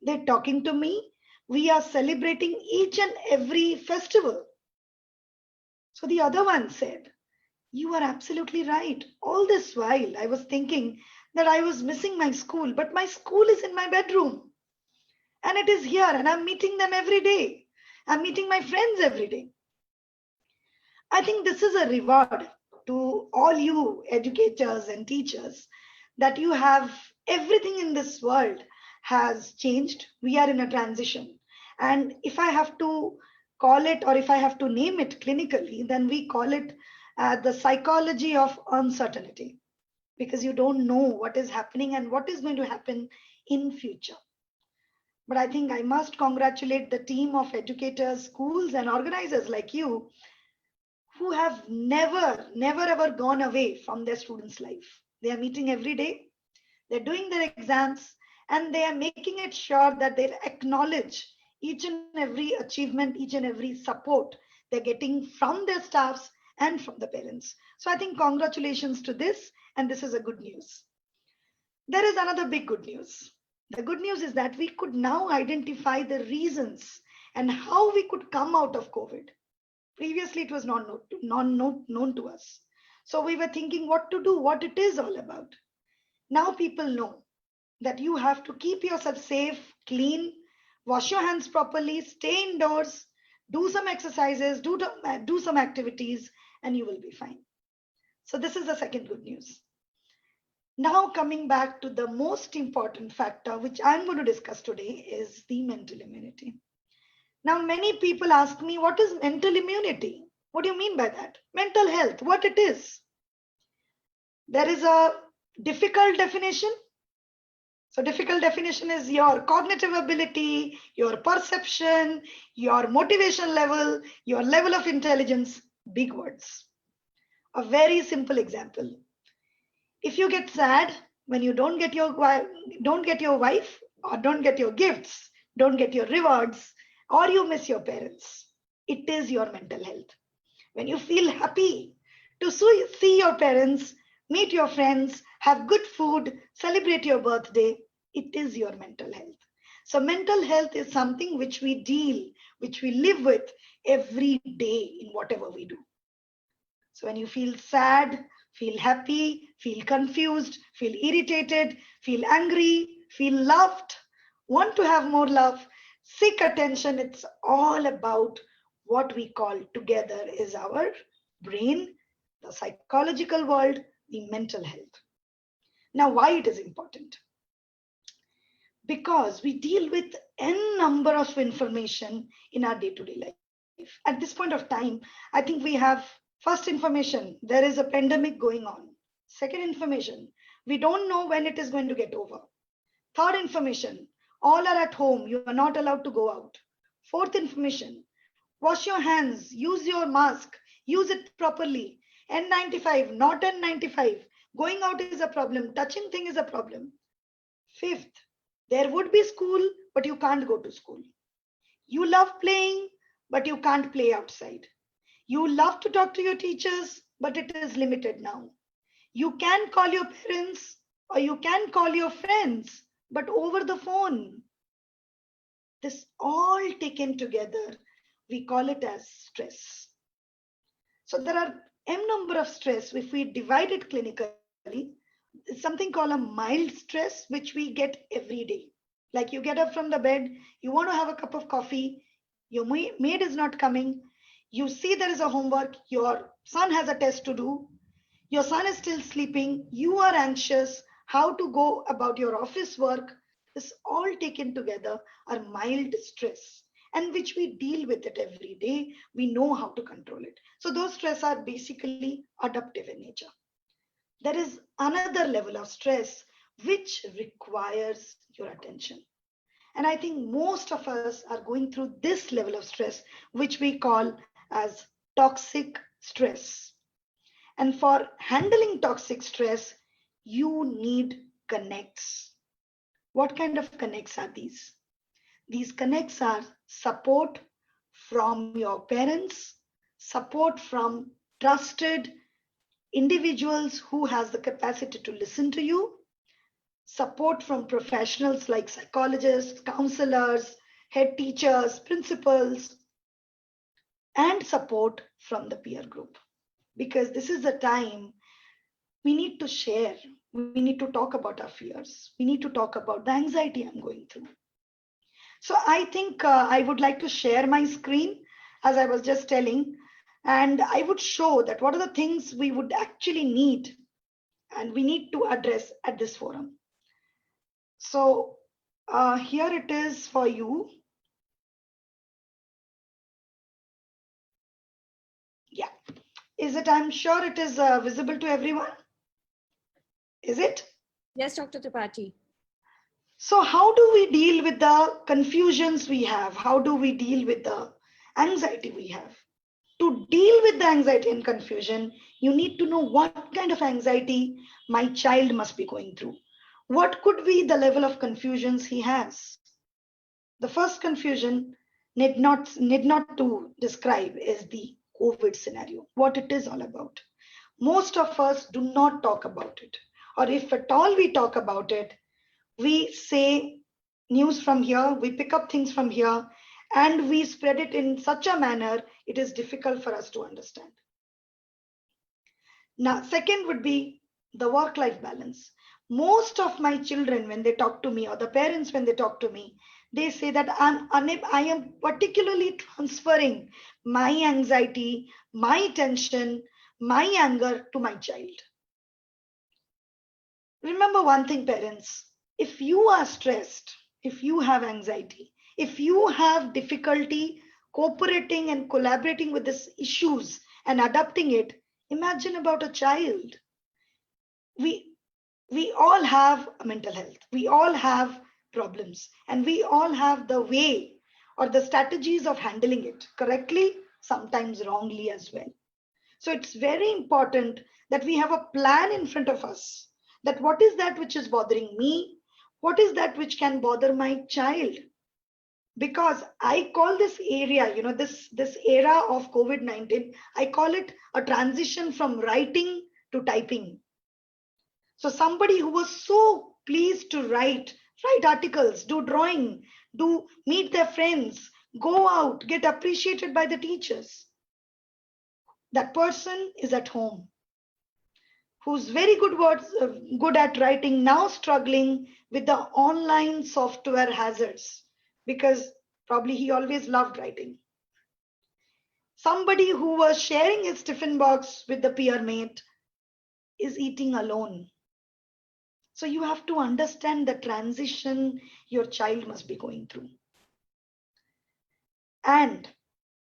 They're talking to me. We are celebrating each and every festival. So the other one said, you are absolutely right. All this while, I was thinking that I was missing my school, but my school is in my bedroom. And it is here, and I'm meeting them every day. I'm meeting my friends every day. I think this is a reward to all you educators and teachers, that you have everything in this world has changed. We are in a transition. And if I have to call it, or if I have to name it clinically, then we call it the psychology of uncertainty, because you don't know what is happening and what is going to happen in future. But I think I must congratulate the team of educators, schools, and organizers like you, who have never ever gone away from their students' life. They are meeting every day, they're doing their exams, and they are making it sure that they acknowledge each and every achievement, each and every support they're getting from their staffs and from the parents. So I think congratulations to this, and this is a good news. There is another big good news. The good news is that we could now identify the reasons and how we could come out of COVID. Previously, it was not known to us. So we were thinking what to do, what it is all about. Now people know that you have to keep yourself safe, clean, wash your hands properly, stay indoors, do some exercises, do some activities, and you will be fine. So this is the second good news. Now coming back to the most important factor, which I'm going to discuss today, is the mental immunity. Now, many people ask me, what is mental immunity? What do you mean by that? Mental health, what it is? There is a difficult definition. So difficult definition is your cognitive ability, your perception, your motivation level, your level of intelligence, big words. A very simple example. If you get sad when you don't get your wife, or don't get your gifts, don't get your rewards, or you miss your parents, it is your mental health. When you feel happy to see your parents, meet your friends, have good food, celebrate your birthday, it is your mental health. So mental health is something which we live with every day in whatever we do. So when you feel sad, feel happy, feel confused, feel irritated, feel angry, feel loved, want to have more love, seek attention, it's all about what we call together is our brain, the psychological world, the mental health. Now, why it is important? because we deal with n number of information in our day-to-day life. At this point of time, I think we have first information, there is a pandemic going on. Second information, we don't know when it is going to get over. Third information, all are at home, you are not allowed to go out. Fourth information, wash your hands, use your mask, use it properly. N95, not N95. Going out is a problem, touching thing is a problem. Fifth, there would be school, but you can't go to school. You love playing, but you can't play outside. You love to talk to your teachers, but it is limited now. You can call your parents or you can call your friends, but over the phone. This all taken together, we call it as stress. So there are m number of stress. If we divide it clinically, it's something called a mild stress, which we get every day. Like you get up from the bed, you want to have a cup of coffee, your maid is not coming, you see there is a homework, your son has a test to do, your son is still sleeping, you are anxious, how to go about your office work. This all taken together are mild stress, and which we deal with it every day. We know how to control it. So those stress are basically adaptive in nature. There is another level of stress which requires your attention. And I think most of us are going through this level of stress, which we call as toxic stress. And for handling toxic stress, you need connects. What kind of connects are these? These connects are support from your parents, support from trusted individuals who has the capacity to listen to you, support from professionals like psychologists, counselors, head teachers, principals, and support from the peer group. Because this is the time we need to share, we need to talk about our fears, we need to talk about the anxiety I'm going through. So I think I would like to share my screen as I was just telling, and I would show that what are the things we would actually need and we need to address at this forum. So here it is for you. Yeah, is it? I'm sure it is visible to everyone. Is it? Yes, Dr. Tripathi. So how do we deal with the confusions we have? How do we deal with the anxiety we have? To deal with the anxiety and confusion, you need to know what kind of anxiety my child must be going through. What could be the level of confusions he has? The first confusion need not to describe is the COVID scenario, what it is all about. Most of us do not talk about it, or if at all we talk about it, we say news from here, we pick up things from here, and we spread it in such a manner it is difficult for us to understand. Now, second would be the work-life balance. Most of my children, when they talk to me, or the parents, when they talk to me, they say that I am particularly transferring my anxiety, my tension, my anger to my child. Remember one thing, parents, if you are stressed, if you have anxiety, if you have difficulty cooperating and collaborating with these issues and adapting it, imagine about a child. We all have mental health. We all have problems, and we all have the way or the strategies of handling it correctly, sometimes wrongly as well. So it's very important that we have a plan in front of us, that what is that which is bothering me? What is that which can bother my child? Because I call this area, this era of COVID-19, I call it a transition from writing to typing. So somebody who was so pleased to write articles, do drawing, do meet their friends, go out, get appreciated by the teachers. That person is at home, who's very good at writing, now struggling with the online software hazards, because probably he always loved writing. Somebody who was sharing his tiffin box with the peer mate is eating alone. So you have to understand the transition your child must be going through. And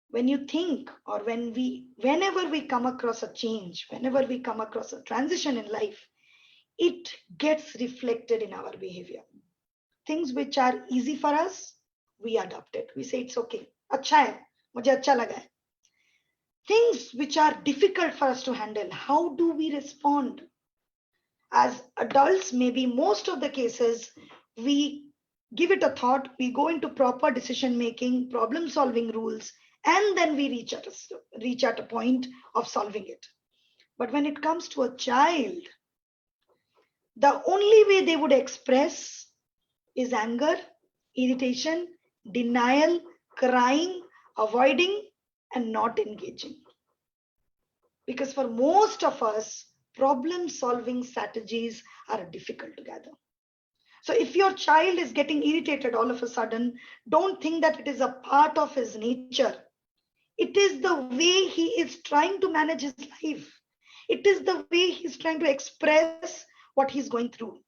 when you think, or whenever we come across a change, whenever we come across a transition in life, it gets reflected in our behavior. Things which are easy for us, we adopt it. We say it's okay. अच्छा है, मुझे अच्छा लगा है. Things which are difficult for us to handle, how do we respond? As adults, maybe most of the cases, we give it a thought, we go into proper decision making, problem solving rules, and then we reach at a point of solving it. But when it comes to a child, the only way they would express is anger, irritation, denial, crying, avoiding, and not engaging. Because for most of us, problem solving strategies are difficult to gather. So if your child is getting irritated all of a sudden, don't think that it is a part of his nature. It is the way he is trying to manage his life. It is the way he's trying to express what he's going through.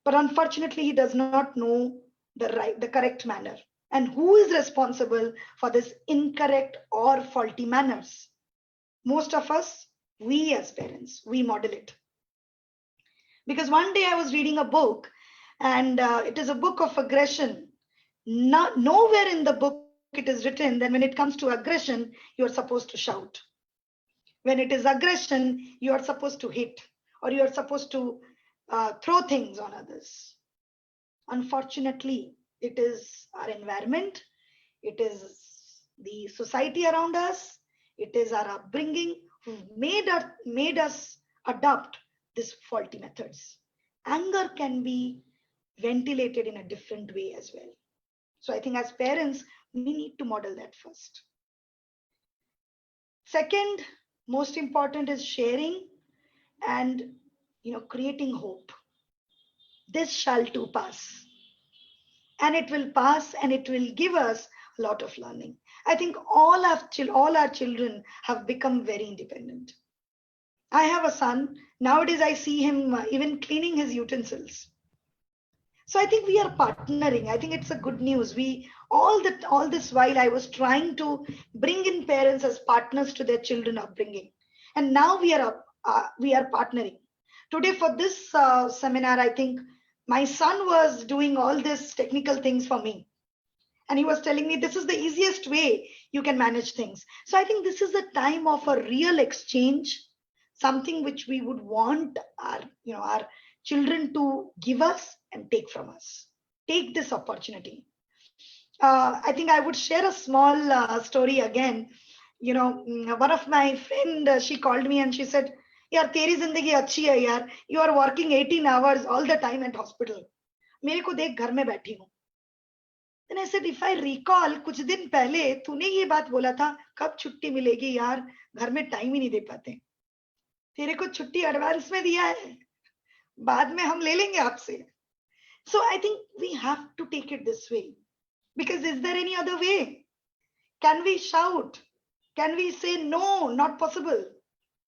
But unfortunately, he does not know the correct manner. And who is responsible for this incorrect or faulty manners? Most of us, we as parents, we model it. Because one day I was reading a book, and it is a book of aggression. Nowhere in the book it is written that when it comes to aggression, you are supposed to shout. When it is aggression, you are supposed to hit, or you are supposed to throw things on others. Unfortunately, it is our environment, it is the society around us, it is our upbringing who made us adopt these faulty methods. Anger can be ventilated in a different way as well. So I think as parents, we need to model that first. Second, most important is sharing and creating hope. This shall too pass. And it will pass, and it will give us a lot of learning. I think all our children have become very independent. I have a son. Nowadays, I see him even cleaning his utensils. So I think we are partnering. I think it's a good news. All this while I was trying to bring in parents as partners to their children upbringing, and now we are partnering. Today for this seminar, I think my son was doing all these technical things for me, and he was telling me this is the easiest way you can manage things. So I think this is the time of a real exchange, something which we would want our children to give us and take from us. Take this opportunity. I think I would share a small story again. One of my friend, she called me and she said, "Yaar, teri zindagi achhi hai yaar. You are working 18 hours all the time at hospital. मेरे को देख घर में बैठी हूँ." Then I said, if I recall, कुछ दिन पहले तूने ये बात बोला था, कब छुट्टी मिलेगी यार, घर में टाइम ही नहीं दे पाते. तेरे को छुट्टी एडवांस में दिया है, बाद में हम ले लेंगे आपसे. So I think we have to take it this way, because is there any other way? Can we shout? Can we say no, not possible?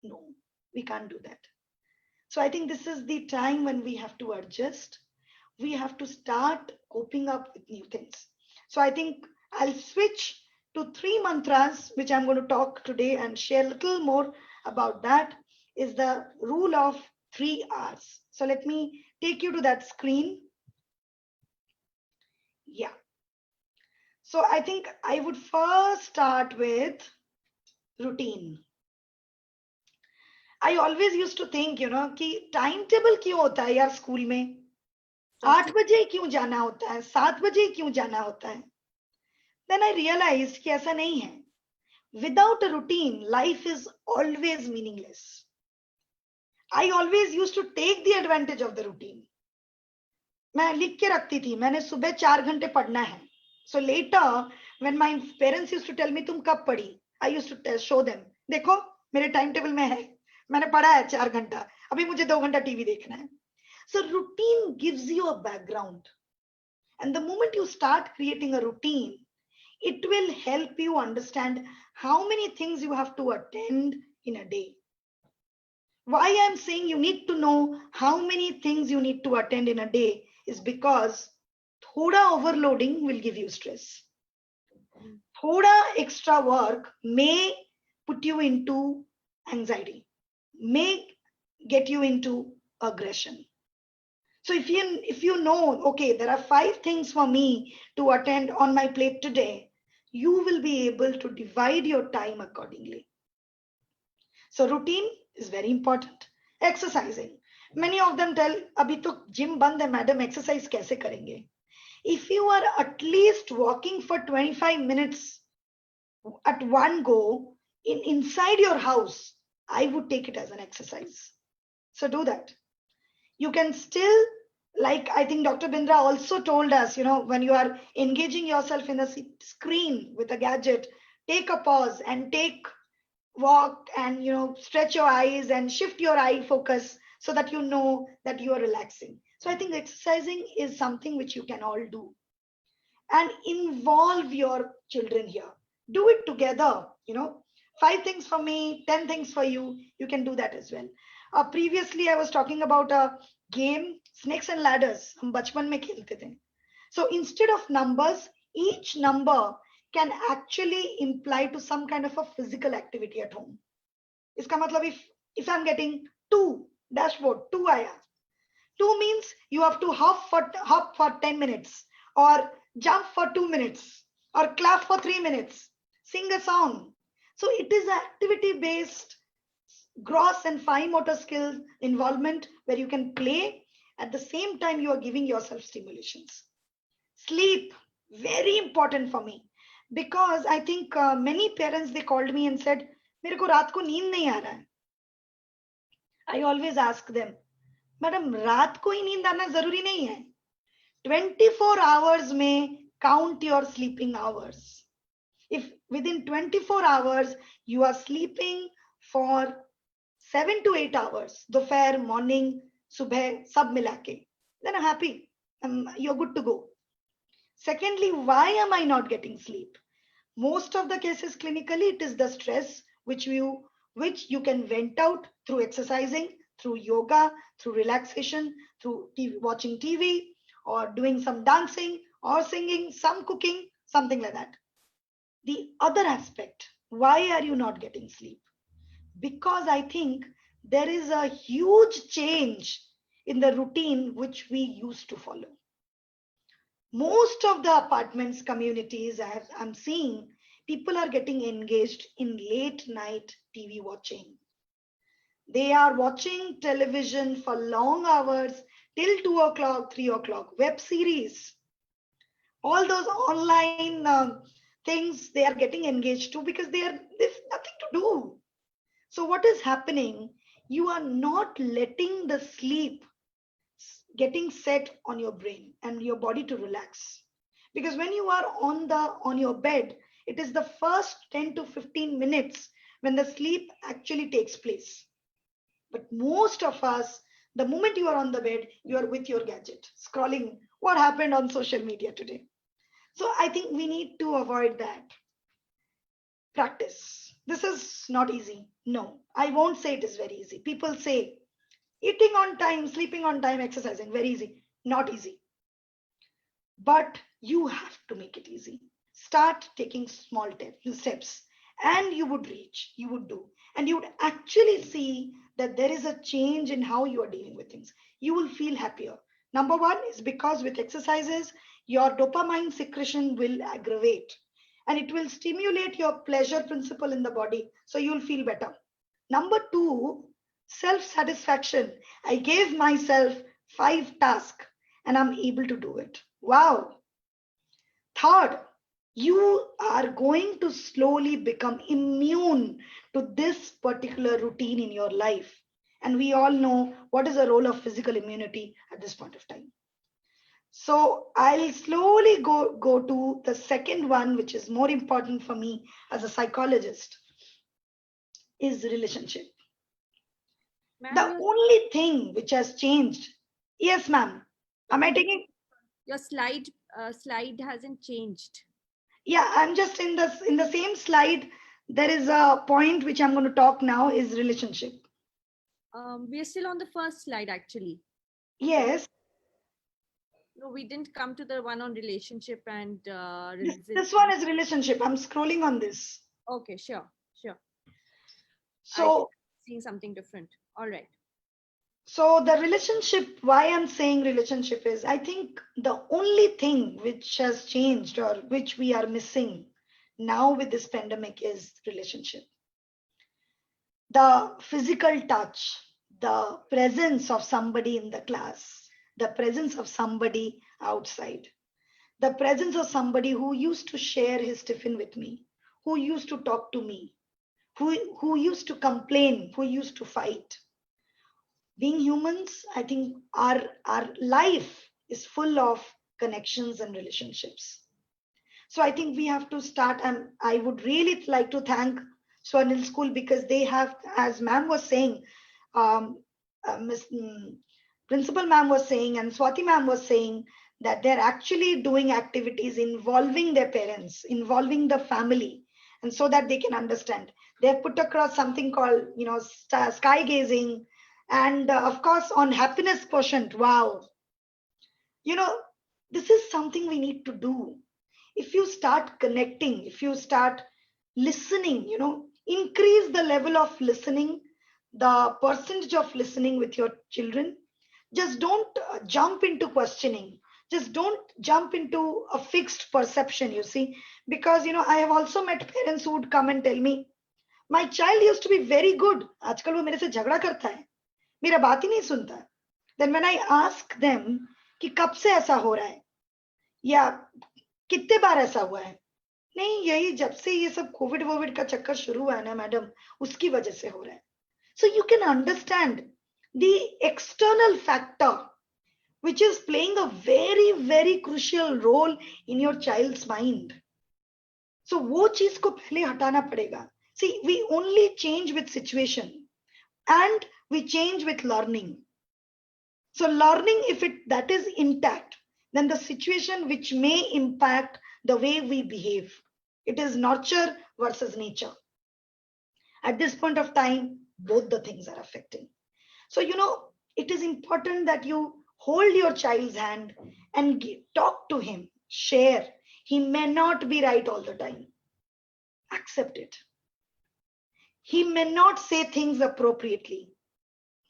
No, we can't do that. So I think this is the time when we have to adjust. We have to start coping up with new things. So I think I'll switch to 3 mantras, which I'm going to talk today and share a little more about. That is the rule of 3 R's. So let me take you to that screen. Yeah. So I think I would first start with routine. I always used to think, कि timetable क्यों होता है यार school में? 8 बजे क्यों जाना होता है, 7 बजे क्यों जाना होता है? Then I realized कि ऐसा नहीं है. Without a routine, life is always meaningless. I always used to take the advantage of the routine. मैं लिख के रखती थी, मैंने सुबह 4 घंटे पढ़ना है. So later, when my parents used to tell me तुम कब पढ़ी, I used to show them, देखो मेरे टाइम टेबल में है, मैंने पढ़ा है 4 घंटा, अभी मुझे 2 घंटा टीवी देखना है. So routine gives you a background, and the moment you start creating a routine, it will help you understand how many things you have to attend in a day. Why I'm saying you need to know how many things you need to attend in a day is because thoda overloading will give you stress. Thoda extra work may put you into anxiety, may get you into aggression. So if you know, okay, there are 5 things for me to attend on my plate today, you will be able to divide your time accordingly. So routine is very important. Exercising. Many of them tell, abhi to gym band hai madam, exercise kaise karenge? If you are at least walking for 25 minutes at one go inside your house, I would take it as an exercise. So do that. You can still, like I think Dr. Bindra also told us, when you are engaging yourself in a screen with a gadget, take a pause and walk and stretch your eyes and shift your eye focus so that you know that you are relaxing. So I think exercising is something which you can all do, and involve your children here. Do it together. 5 things for me, 10 things for you. You can do that as well. Previously I was talking about a game, snakes and ladders. हम बचपन में खेलते थे. So instead of numbers, each number can actually imply to some kind of a physical activity at home. इसका मतलब if I'm getting 2 dashboard 2 आया, 2 means you have to hop for 10 minutes, or jump for 2 minutes, or clap for 3 minutes, sing a song. So it is activity based gross and fine motor skills involvement where you can play. At the same time, you are giving yourself stimulations. Sleep, very important for me, because I think many parents, they called me and said, मेरे को रात को नींद नहीं आ रहा है. I always ask them, madam रात को ही नींद आना जरूरी नहीं है. 24 hours में count your sleeping hours. If within 24 hours you are sleeping for 7 to 8 hours, दोपहर, morning, सुबह, सब मिला के, then I'm happy. You're good to go. Secondly, why am I not getting sleep? Most of the cases clinically, it is the stress which you can vent out through exercising, through yoga, through relaxation, through watching TV, or doing some dancing, or singing, some cooking, something like that. The other aspect, why are you not getting sleep? Because I think there is a huge change in the routine which we used to follow. Most of the apartments communities I'm seeing, people are getting engaged in late night TV watching. They are watching television for long hours till 2 o'clock, 3 o'clock, web series, all those online things they are getting engaged to because there's nothing to do. So what is happening? You are not letting the sleep getting set on your brain and your body to relax. Because when you are on your bed, it is the first 10 to 15 minutes when the sleep actually takes place. But most of us, the moment you are on the bed, you are with your gadget, scrolling what happened on social media today. So I think we need to avoid that. Practice. This is not easy. No, I won't say it is very easy. People say eating on time, sleeping on time, exercising, very easy. Not easy. But you have to make it easy. Start taking small steps and you would reach, you would do. And you would actually see that there is a change in how you are dealing with things. You will feel happier. Number one is because with exercises, your dopamine secretion will aggravate and it will stimulate your pleasure principle in the body. So you'll feel better. Number two, self-satisfaction. I gave myself 5 tasks and I'm able to do it. Wow. Third, you are going to slowly become immune to this particular routine in your life. And we all know what is the role of physical immunity at this point of time. So I'll slowly go to the second one, which is more important for me as a psychologist, is relationship. The only thing which has changed. Yes, ma'am. Am I taking? Your slide hasn't changed. Yeah, I'm just in the same slide. There is a point which I'm going to talk now is relationship. We are still on the first slide, actually. Yes, No, we didn't come to the one on relationship and this one is relationship. I'm scrolling on this. Okay, sure. So, Seeing something different. All right. so the relationship, why I'm saying relationship is, I think the only thing which has changed or which we are missing now with this pandemic is relationship. The physical touch, the presence of somebody in the class, the presence of somebody outside, the presence of somebody who used to share his tiffin with me, who used to talk to me, who used to complain, who used to fight. Being humans, I think our life is full of connections and relationships. So I think we have to start, and I would really like to thank Swarnil School because they have, as ma'am was saying, um, Miss Principal ma'am was saying, and Swati ma'am was saying that they're actually doing activities involving their parents, involving the family, and so that they can understand. They've put across something called, sky gazing, and of course on happiness quotient. Wow, you know, this is something we need to do. If you start connecting, if you start listening, increase the level of listening, the percentage of listening with your children. Just don't jump into questioning. Just don't jump into a fixed perception, you see. Because, I have also met parents who would come and tell me, my child used to be very good. आजकल वो मेरे से झगड़ा करता है, मेरा बात ही नहीं सुनता है. Then when I ask them कि कब से ऐसा हो रहा है या कितने बार ऐसा हुआ है, नहीं यही जब से ये सब कोविड का चक्कर शुरू हुआ है ना मैडम, उसकी वजह से हो रहा है. So you can understand the external factor which is playing a very very crucial role in your child's mind. So वो चीज को पहले हटाना पड़ेगा. See, we only change with situation and we change with learning. So learning, if that is intact, then the situation which may impact the way we behave, it is nurture versus nature. At this point of time, both the things are affecting. So, it is important that you hold your child's hand and talk to him, share. He may not be right all the time. Accept it. He may not say things appropriately.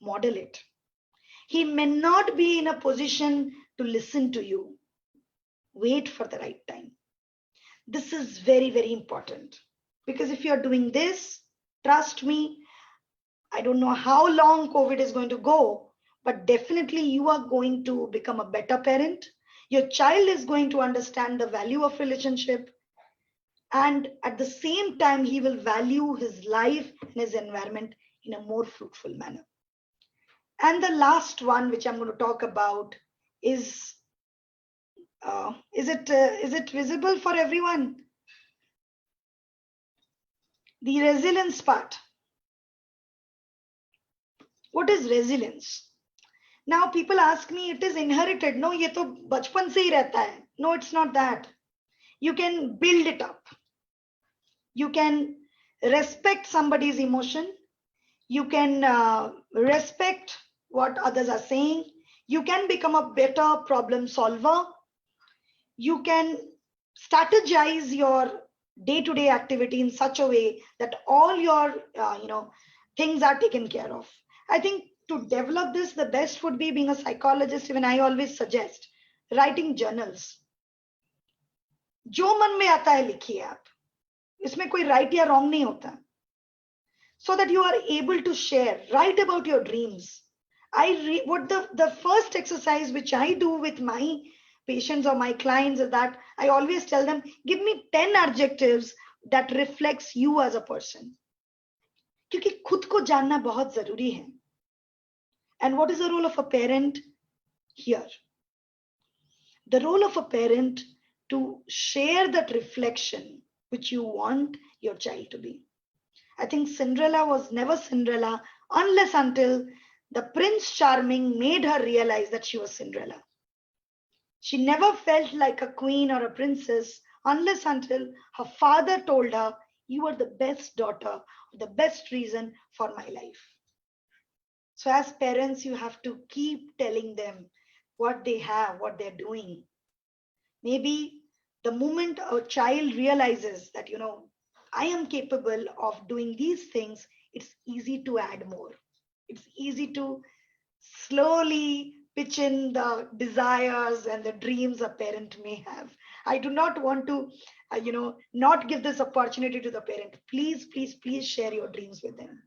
Model it. He may not be in a position to listen to you. Wait for the right time. This is very, very important. Because if you're doing this, trust me, I don't know how long COVID is going to go, but definitely you are going to become a better parent. Your child is going to understand the value of relationship. And at the same time, he will value his life and his environment in a more fruitful manner. And the last one, which I'm going to talk about, is it visible for everyone? The resilience part. What is resilience? Now people ask me, it is inherited. No, ये तो बचपन से ही रहता है. No, it's not that. You can build it up. You can respect somebody's emotion. You can respect what others are saying. You can become a better problem solver. You can strategize your day-to-day activity in such a way that all your things are taken care of. I think to develop this, the best would be, being a psychologist, even I always suggest writing journals. जो मन में आता है लिखिए आप, इसमें कोई right या wrong नहीं होता. So that you are able to share, write about your dreams. What the first exercise which I do with my patients or my clients is that I always tell them, give me 10 adjectives that reflects you as a person. क्योंकि खुद को जानना बहुत जरूरी है. And what is the role of a parent here? The role of a parent to share that reflection which you want your child to be. I think Cinderella was never Cinderella unless until the Prince Charming made her realize that she was Cinderella. She never felt like a queen or a princess unless until her father told her, you are the best daughter, the best reason for my life. So as parents, you have to keep telling them what they have, what they're doing. Maybe the moment a child realizes that, I am capable of doing these things, it's easy to add more. It's easy to slowly pitch in the desires and the dreams a parent may have. I do not want to, not give this opportunity to the parent. Please, please, please share your dreams with them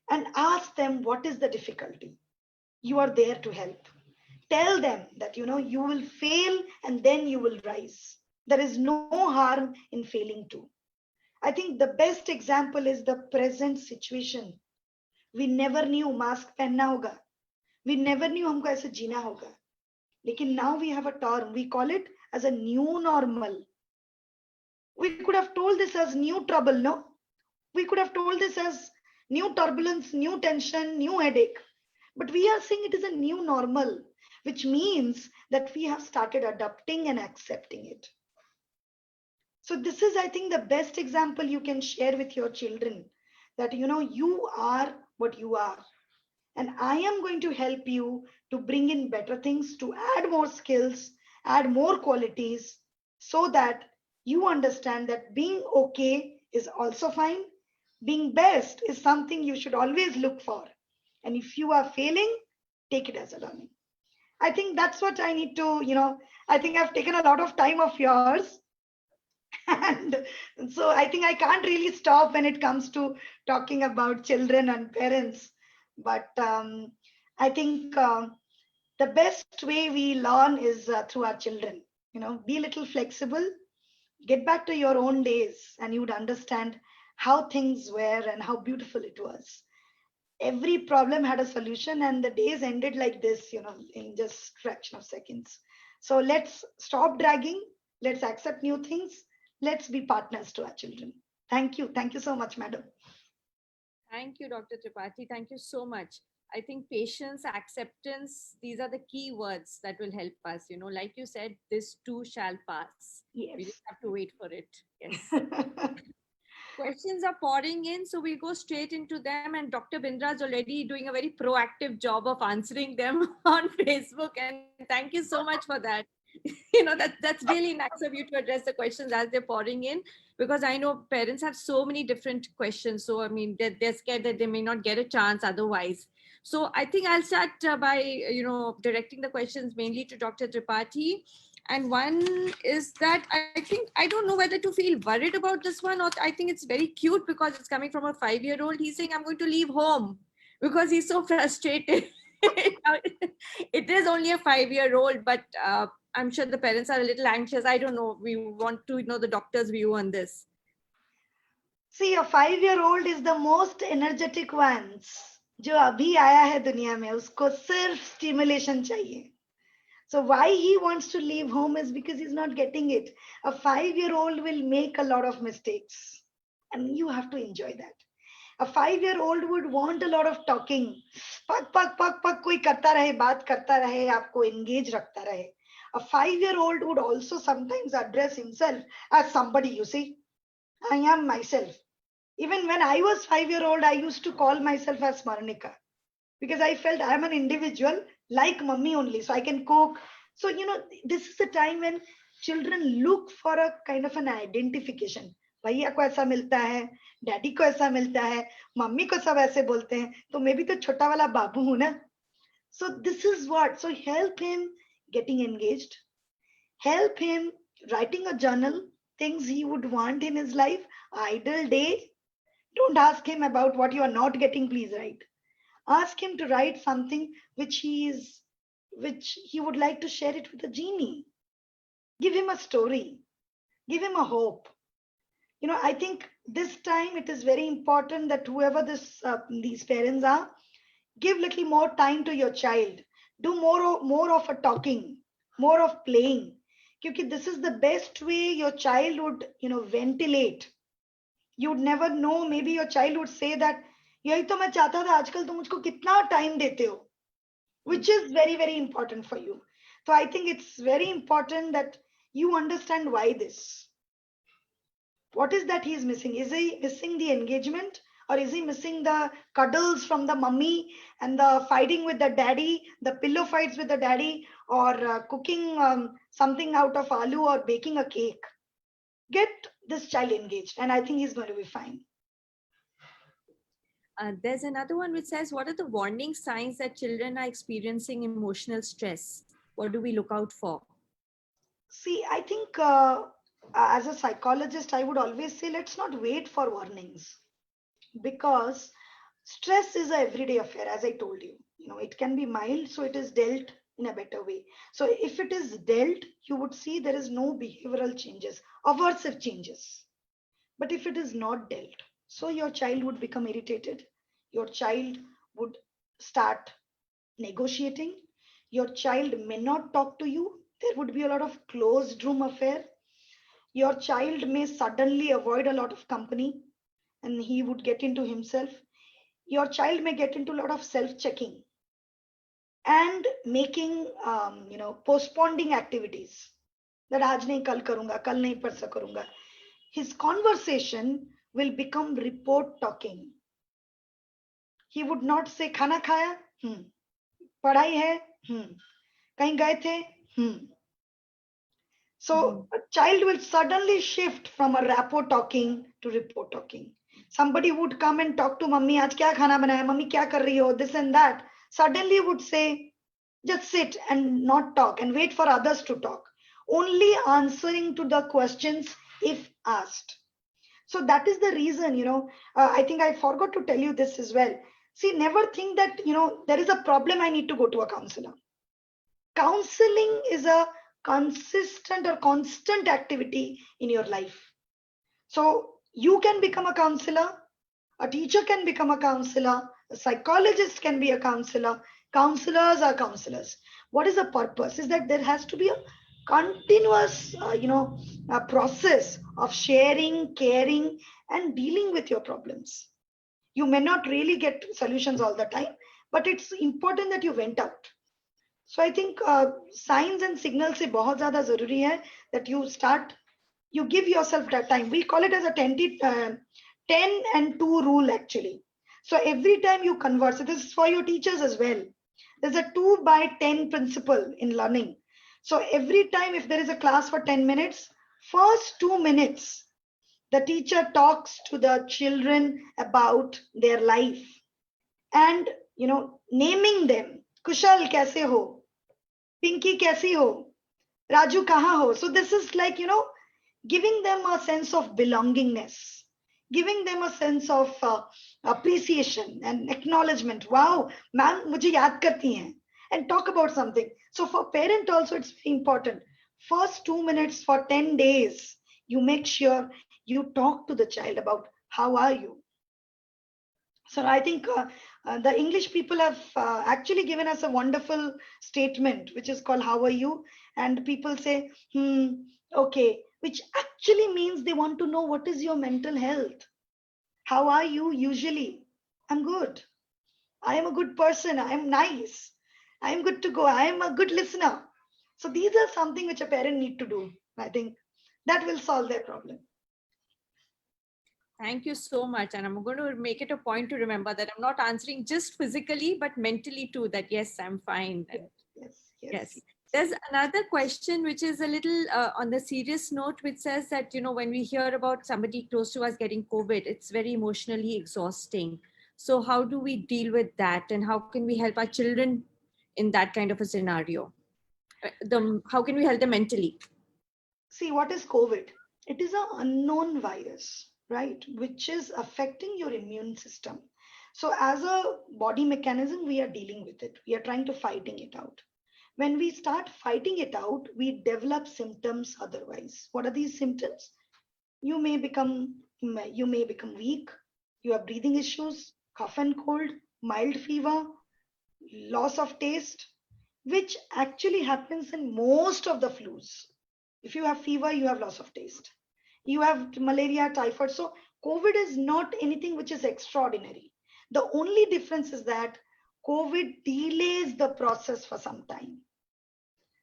and ask them what is the difficulty. You are there to help. Tell them that, you will fail and then you will rise. There is no harm in failing too. I think the best example is the present situation. We never knew mask पहनना होगा. We never knew हमको ऐसे जीना होगा. लेकिन now we have a term. We call it as a new normal. We could have told this as new trouble, no? We could have told this as new turbulence, new tension, new headache. But we are saying it is a new normal, which means that we have started adapting and accepting it. So this is, I think, the best example you can share with your children, that, you are what you are. And I am going to help you to bring in better things, to add more skills, add more qualities, so that you understand that being okay is also fine. Being best is something you should always look for. And if you are failing, take it as a learning. I think that's what I need to, I think I've taken a lot of time of yours. And so I think I can't really stop when it comes to talking about children and parents. But I think the best way we learn is through our children. Be a little flexible, get back to your own days, and you would understand how things were and how beautiful it was. Every problem had a solution, and the days ended like this, in just fraction of seconds. So let's stop dragging. Let's accept new things. Let's be partners to our children. Thank you. Thank you so much, madam. Thank you, Dr. Tripathi. Thank you so much. I think patience, acceptance, these are the key words that will help us. Like you said, this too shall pass. Yes. We just have to wait for it. Yes. Questions are pouring in, so we'll go straight into them. And Dr. Bindra is already doing a very proactive job of answering them on Facebook. And thank you so much for that. That's really nice of you to address the questions as they're pouring in, because I know parents have so many different questions. So, I mean, they're scared that they may not get a chance otherwise. So I think I'll start by, directing the questions mainly to Dr. Tripathi. And one is that I think, I don't know whether to feel worried about this one, or I think it's very cute because it's coming from a 5-year-old. He's saying, I'm going to leave home because he's so frustrated. It is only a 5-year-old, but I'm sure the parents are a little anxious. I don't know. We want to know the doctor's view on this. See, a 5-year-old is the most energetic ones. जो अभी आया है दुनिया में, उसको सिर्फ stimulation चाहिए. So why he wants to leave home is because he's not getting it. A 5-year-old will make a lot of mistakes, and you have to enjoy that. A 5-year-old would want a lot of talking. पक पक पक पक कोई करता रहे, बात करता रहे, आपको engage रखता रहे. A 5-year-old would also sometimes address himself as somebody. You see, I am myself. Even when I was 5-year-old, I used to call myself as Smarnika, because I felt I'm an individual like mummy only, so I can cook. So, this is the time when children look for a kind of an identification. भैया को ऐसा मिलता है, daddy को ऐसा मिलता है, mummy को सब ऐसे बोलते हैं, तो मैं भी तो छोटा वाला बाबू हूं ना. So this is what. So help him getting engaged. Help him writing a journal, things he would want in his life, ideal day. Don't ask him about what you are not getting, please write. Ask him to write something which he would like to share it with a genie. Give him a story. Give him a hope. I think this time it is very important that whoever these parents are, give little more time to your child. Do more of a talking, more of playing. Because this is the best way your child would, ventilate. You would never know. Maybe your child would say that, यही तो मैं चाहता था, आजकल तुम मुझको कितना time देते हो, which is very, very important for you. So I think it's very important that you understand why this. What is that he's missing? Is he missing the engagement, Or is he missing the cuddles from the mummy and the fighting with the daddy, the pillow fights with the daddy, or cooking something out of aloo or baking a cake? Get this child engaged, and I think he's going to be fine. There's another one which says, what are the warning signs that children are experiencing emotional stress? What do we look out for? See, I think as a psychologist, I would always say let's not wait for warnings, because stress is a everyday affair. As I told you, it can be mild, so it is dealt in a better way. So if it is dealt, you would see there is no behavioral changes, aversive changes. But if it is not dealt, so your child would become irritated, your child would start negotiating, your child may not talk to you, there would be a lot of closed room affair, your child may suddenly avoid a lot of company and he would get into himself, your child may get into a lot of self checking and making postponing activities, that aaj nahi kal karunga, kal nahi parsa karunga. His conversation will become report talking. He would not say खाना खाया, पढ़ाई है, कहीं गए थे. So a child will suddenly shift from a rapport talking to report talking. Somebody would come and talk to mummy, आज क्या खाना बनाया, mummy क्या कर रही हो, this and that. Suddenly would say, just sit and not talk and wait for others to talk. Only answering to the questions if asked. So that is the reason, I think I forgot to tell you this as well. See, never think that, there is a problem, I need to go to a counselor. Counseling is a consistent or constant activity in your life. So you can become a counselor, a teacher can become a counselor, a psychologist can be a counselor, counselors are counselors. What is the purpose? Is that there has to be a continuous, a process of sharing, caring, and dealing with your problems. You may not really get solutions all the time, but it's important that you went out. So I think signs and signals se bahut zyada zaruri hai that you give yourself that time. We call it as a 10 and 2 rule actually. So every time you converse, this is for your teachers as well. There's a 2 by 10 principle in learning. So every time if there is a class for 10 minutes, first 2 minutes, the teacher talks to the children about their life and, naming them. Kushal, kaise ho? Pinky, kaisi ho? Raju, kaha ho? So this is like, giving them a sense of belongingness, giving them a sense of appreciation and acknowledgement. Wow, ma'am, mujhe yaad karti hain. And talk about something. So for parent also, it's very important. First 2 minutes for 10 days, you make sure you talk to the child about how are you. So I think the English people have actually given us a wonderful statement, which is called "How are you?" And people say, okay, which actually means they want to know what is your mental health. How are you usually? I'm good. I am a good person. I am nice. I am good to go. I am a good listener. So these are something which a parent need to do. I think that will solve their problem. Thank you so much. And I'm going to make it a point to remember that I'm not answering just physically, but mentally too, that yes, I'm fine. Yes. There's another question, which is a little on the serious note, which says that, when we hear about somebody close to us getting COVID, it's very emotionally exhausting. So how do we deal with that? And how can we help our children in that kind of a scenario? How can we help them mentally? See, what is COVID? It is an unknown virus, right? Which is affecting your immune system. So as a body mechanism, we are dealing with it. We are trying to fighting it out. When we start fighting it out, we develop symptoms otherwise. What are these symptoms? You may become weak. You have breathing issues, cough and cold, mild fever, loss of taste, which actually happens in most of the flus. If you have fever, you have loss of taste. You have malaria, typhoid. So COVID is not anything which is extraordinary. The only difference is that COVID delays the process for some time.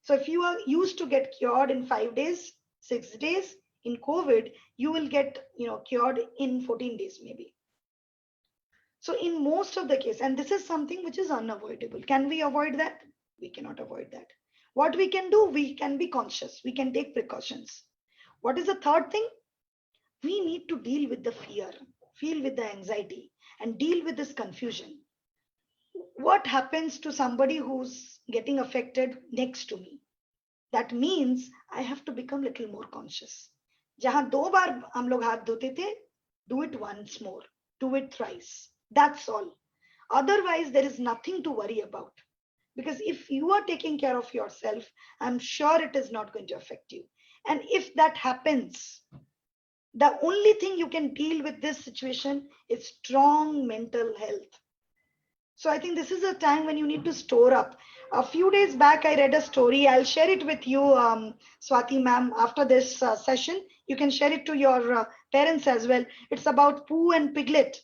So if you are used to get cured in 5 days, 6 days, in COVID, you will get cured in 14 days maybe. So in most of the case, and this is something which is unavoidable. Can we avoid that? We cannot avoid that. What we can do, we can be conscious. We can take precautions. What is the third thing? We need to deal with the fear, feel with the anxiety, and deal with this confusion. What happens to somebody who's getting affected next to me? That means I have to become little more conscious. जहां 2 बार हम लोग हाथ धोते थे, do it once more, do it thrice. That's all. Otherwise, there is nothing to worry about. Because if you are taking care of yourself, I'm sure it is not going to affect you. And if that happens, the only thing you can deal with this situation is strong mental health. So I think this is a time when you need to store up. A few days back, I read a story. I'll share it with you, Swati ma'am, after this session. You can share it to your parents as well. It's about Pooh and Piglet.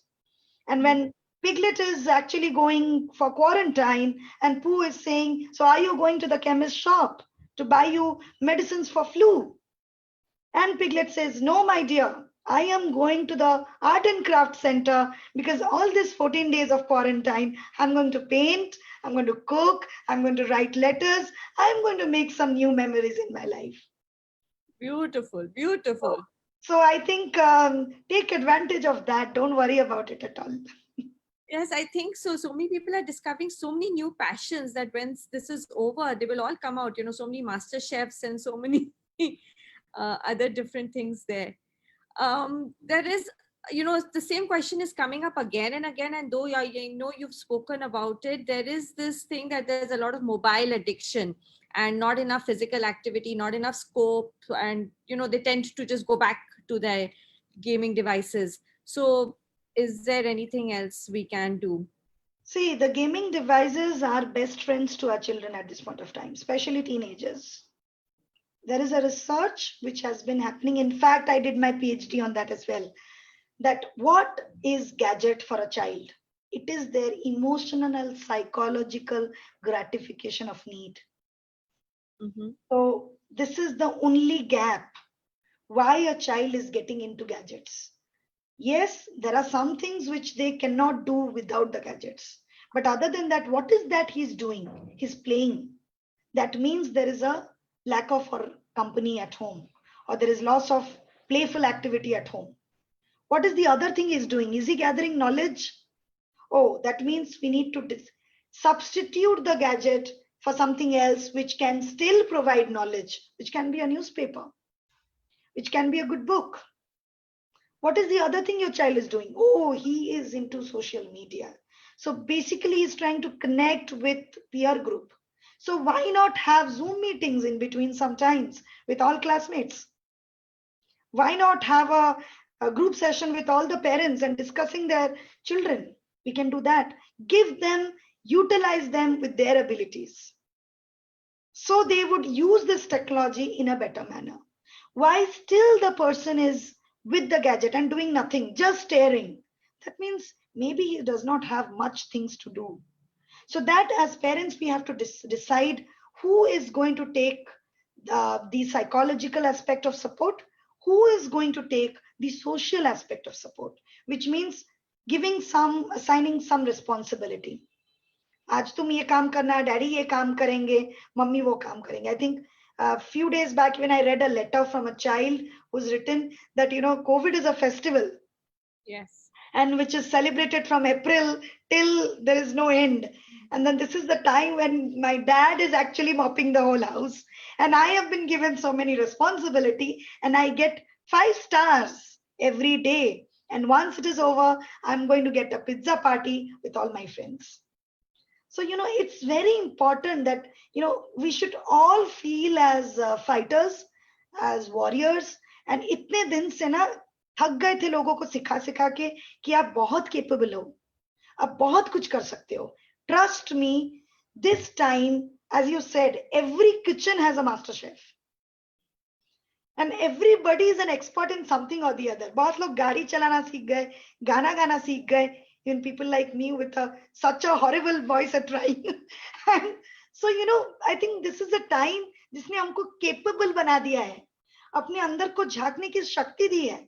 And when Piglet is actually going for quarantine and Pooh is saying, so are you going to the chemist shop to buy you medicines for flu? And Piglet says, no, my dear, I am going to the art and craft center because all this 14 days of quarantine, I'm going to paint, I'm going to cook, I'm going to write letters, I'm going to make some new memories in my life. Beautiful, beautiful. So I think take advantage of that. Don't worry about it at all. Yes, I think so. So many people are discovering so many new passions that when this is over, they will all come out. So many master chefs and so many other different things there. There is, the same question is coming up again and again. And though you've spoken about it, there is this thing that there's a lot of mobile addiction and not enough physical activity, not enough scope. And, they tend to just go back to their gaming devices. So is there anything else we can do? See, the gaming devices are best friends to our children at this point of time, especially teenagers. There is a research which has been happening. In fact, I did my PhD on that as well. That what is gadget for a child? It is their emotional, psychological gratification of need. Mm-hmm. So this is the only gap why a child is getting into gadgets. Yes, there are some things which they cannot do without the gadgets. But other than that, what is that he's doing? He's playing. That means there is a lack of company at home, or there is loss of playful activity at home. What is the other thing he's doing? Is he gathering knowledge? Oh, that means we need to substitute the gadget for something else which can still provide knowledge, which can be a newspaper, which can be a good book. What is the other thing your child is doing? Oh, he is into social media. So basically, he's trying to connect with peer group. So why not have Zoom meetings in between sometimes with all classmates? Why not have a group session with all the parents and discussing their children? We can do that. Give them, utilize them with their abilities. So they would use this technology in a better manner. Why still the person is with the gadget and doing nothing, just staring? That means maybe he does not have much things to do. So that as parents, we have to decide who is going to take the psychological aspect of support, who is going to take the social aspect of support, which means assigning some responsibility. आज तुम ये काम करना, daddy ये काम करेंगे, mummy वो काम करेंगे. I think a few days back when I read a letter from a child who's written that, COVID is a festival. Yes. And which is celebrated from April till there is no end. And then this is the time when my dad is actually mopping the whole house. And I have been given so many responsibility and I get 5 stars every day. And once it is over, I'm going to get a pizza party with all my friends. So, it's very important that, we should all feel as fighters, as warriors. And itne din se na थक गए थे लोगों को सिखा सिखा के कि आप बहुत केपेबल हो, आप बहुत कुछ कर सकते हो. Trust me, this time, as you said, every kitchen has a master chef. And everybody is an expert in something or the other. बहुत लोग गाड़ी चलाना सीख गए, गाना गाना सीख गए. Even people like me with such a horrible voice are trying. And so, I think this is a time जिसने हमको capable बना दिया है, अपने अंदर को झांकने की शक्ति दी है.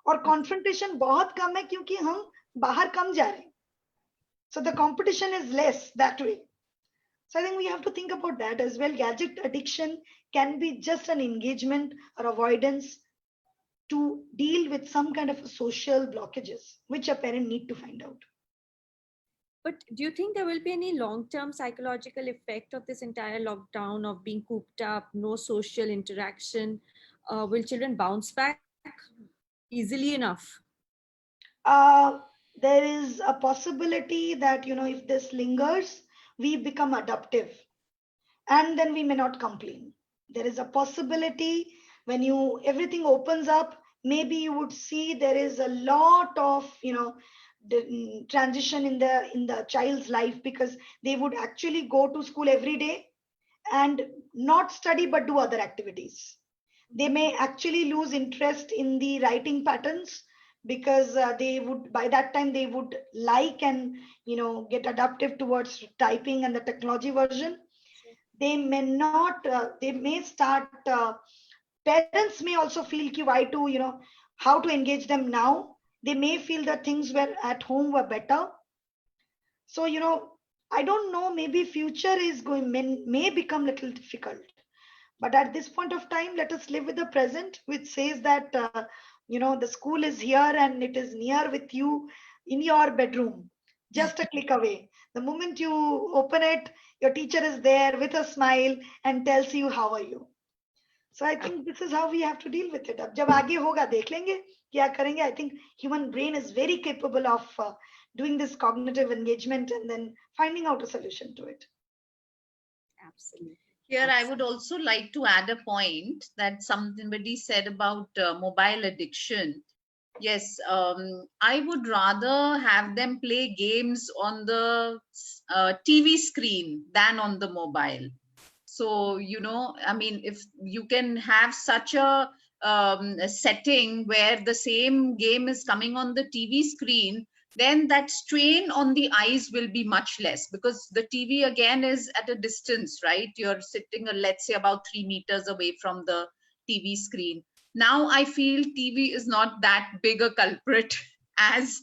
और कॉन्फ्रंटेशन बहुत कम है क्योंकि हम बाहर कम जा रहे हैं. So the competition is less that way. So I think we have to think about that as well. Gadget addiction can be just an engagement or avoidance to deal with some kind of social blockages, which a parent need to find out. But do you think there will be any long-term psychological effect of this entire lockdown of being cooped up, no social interaction? Will children bounce back easily enough? Uh, there is a possibility that, if this lingers, we become adaptive and then we may not complain. There is a possibility when everything opens up, maybe you would see there is a lot of the transition in the child's life, because they would actually go to school every day and not study but do other activities. They may actually lose interest in the writing patterns, because they would, by that time they would like and get adaptive towards typing and the technology version. They may not, they may start, parents may also feel ki why to, how to engage them now. They may feel that things were at home were better. So I don't know, maybe future is going may become little difficult. But at this point of time, let us live with the present, which says that the school is here and it is near with you in your bedroom, just a click away. The moment you open it, your teacher is there with a smile and tells you how are you. So I think this is how we have to deal with it. अब जब आगे होगा देख लेंगे क्या करेंगे. I think human brain is very capable of doing this cognitive engagement and then finding out a solution to it. Absolutely. Here, I would also like to add a point that somebody said about mobile addiction. Yes, I would rather have them play games on the TV screen than on the mobile. So, I mean, if you can have such a setting where the same game is coming on the TV screen, then that strain on the eyes will be much less, because the TV again is at a distance, right? You're sitting, let's say, about 3 meters away from the TV screen. Now I feel TV is not that big a culprit as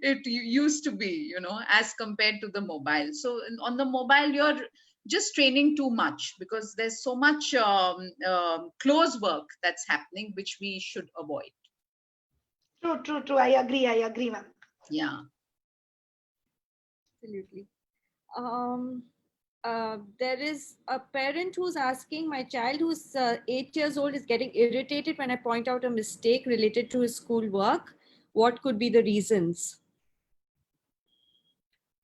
it used to be, as compared to the mobile. So on the mobile, you're just training too much, because there's so much close work that's happening, which we should avoid. True. I agree, ma'am. Yeah. Absolutely. There is a parent who's asking, my child who's 8 years old is getting irritated when I point out a mistake related to his school work. What could be the reasons?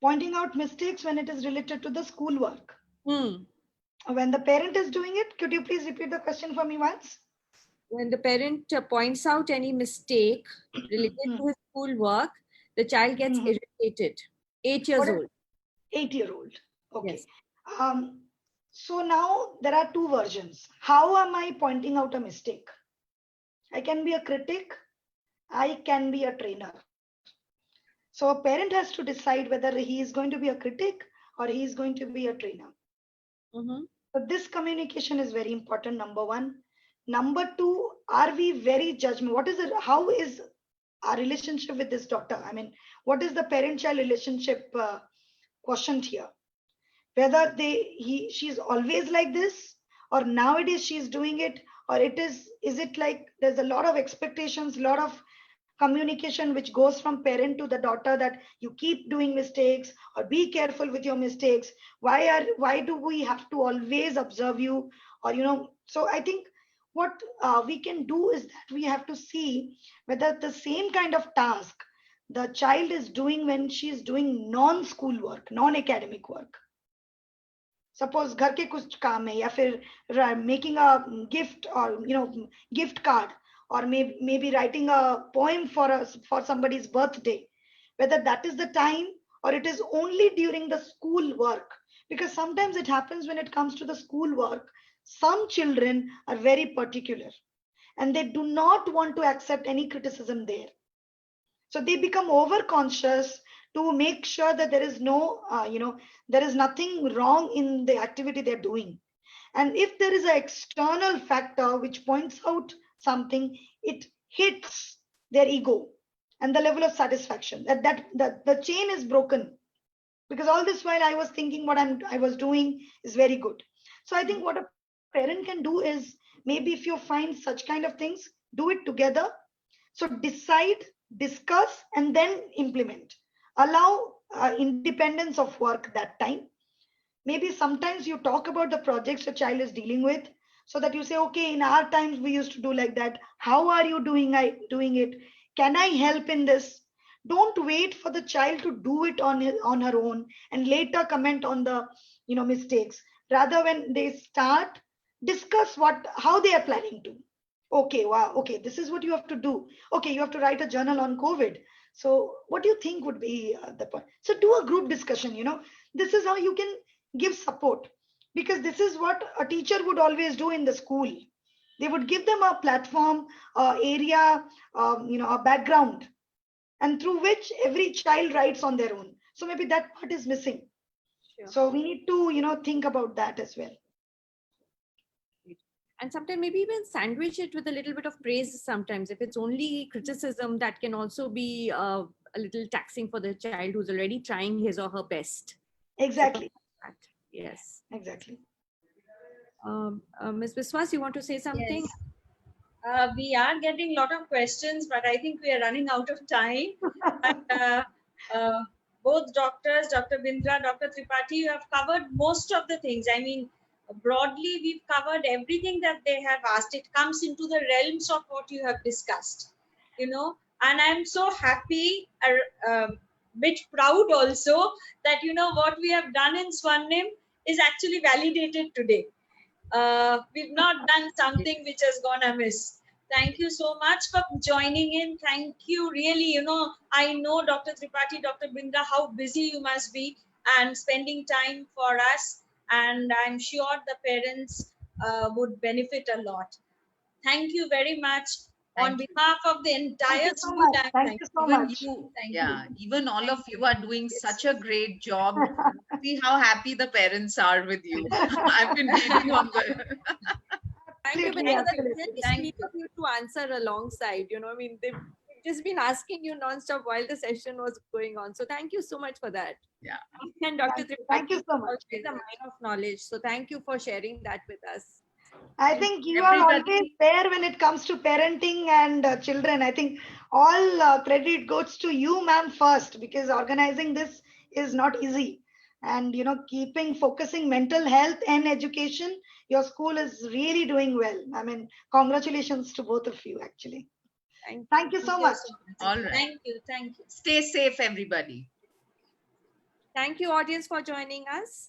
Pointing out mistakes when it is related to the school work. Hmm. When the parent is doing it, could you please repeat the question for me once? When the parent points out any mistake related to his school work, the child gets irritated. 8 years old. 8-year-old. Okay. Yes. So now there are two versions. How am I pointing out a mistake? I can be a critic. I can be a trainer. So a parent has to decide whether he is going to be a critic or he is going to be a trainer. So this communication is very important, number one. Number two, are we very judgmental? What is it? How is our relationship with this daughter? I mean, what is the parent-child relationship quotient here? Whether she's always like this, or nowadays she's doing it, or is it like there's a lot of expectations, a lot of communication which goes from parent to the daughter, that you keep doing mistakes or be careful with your mistakes. Why do we have to always observe you? Or so I think what we can do is that we have to see whether the same kind of task the child is doing when she's doing non-school work, non-academic work. Suppose घर के कुछ काम है, या फिर making a gift, or gift card, or maybe writing a poem for somebody's birthday, whether that is the time or it is only during the school work. Because sometimes it happens when it comes to the school work, some children are very particular and they do not want to accept any criticism there. So they become over conscious to make sure that there is no, there is nothing wrong in the activity they're doing. And if there is an external factor which points out something, it hits their ego and the level of satisfaction. That the chain is broken. because all this while I was thinking what I was doing is very good. So I think what a parent can do is, maybe if you find such kind of things, do it together. So decide, discuss, and then implement. Allow independence of work that time. Maybe sometimes you talk about the projects your child is dealing with, so that you say, okay, in our times we used to do like that. How are you doing it? Can I help in this? Don't wait for the child to do it on her own and later comment on the mistakes. Rather, when they start, discuss how they are planning to. Okay, wow, okay, this is what you have to do. Okay, you have to write a journal on COVID. So what do you think would be the point? So do a group discussion. This is how you can give support, because this is what a teacher would always do in the school. They would give them a platform, area, a background, and through which every child writes on their own. So maybe that part is missing. Sure. So we need to think about that as well. And sometimes maybe even sandwich it with a little bit of praise. Sometimes if it's only criticism, that can also be a little taxing for the child who's already trying his or her best. Exactly. So, yes. Exactly. Ms. Biswas, you want to say something? Yes. We are getting a lot of questions, but I think we are running out of time. Both doctors, Dr. Bindra, Dr. Tripathi, you have covered most of the things. I mean, broadly, we've covered everything that they have asked. It comes into the realms of what you have discussed, and I'm so happy, bit proud also, that, what we have done in Swarnim is actually validated today. We've not done something which has gone amiss. Thank you so much for joining in. Thank you, really. I know Dr. Tripathi, Dr. Bindra, how busy you must be and spending time for us. And I'm sure the parents would benefit a lot. Thank you very much. On behalf of the entire school, Thank you so much. Even all of you are doing such a great job. See how happy the parents are with you. I've been reading on the. Thank you, Absolutely, but absolutely. it's really sweet of you to answer alongside. I mean, they've just been asking you nonstop while the session was going on. So thank you so much for that. Yeah. And Dr. Thank you Tripathi, so much. always a mine of knowledge. So thank you for sharing that with us. I think you are always there when it comes to parenting and children. I think all credit goes to you, ma'am, first, because organizing this is not easy. And focusing mental health and education, your school is really doing well. I mean, congratulations to both of you, actually. Thank you so much. All right. Thank you. Thank you. Stay safe, everybody. Thank you, audience, for joining us.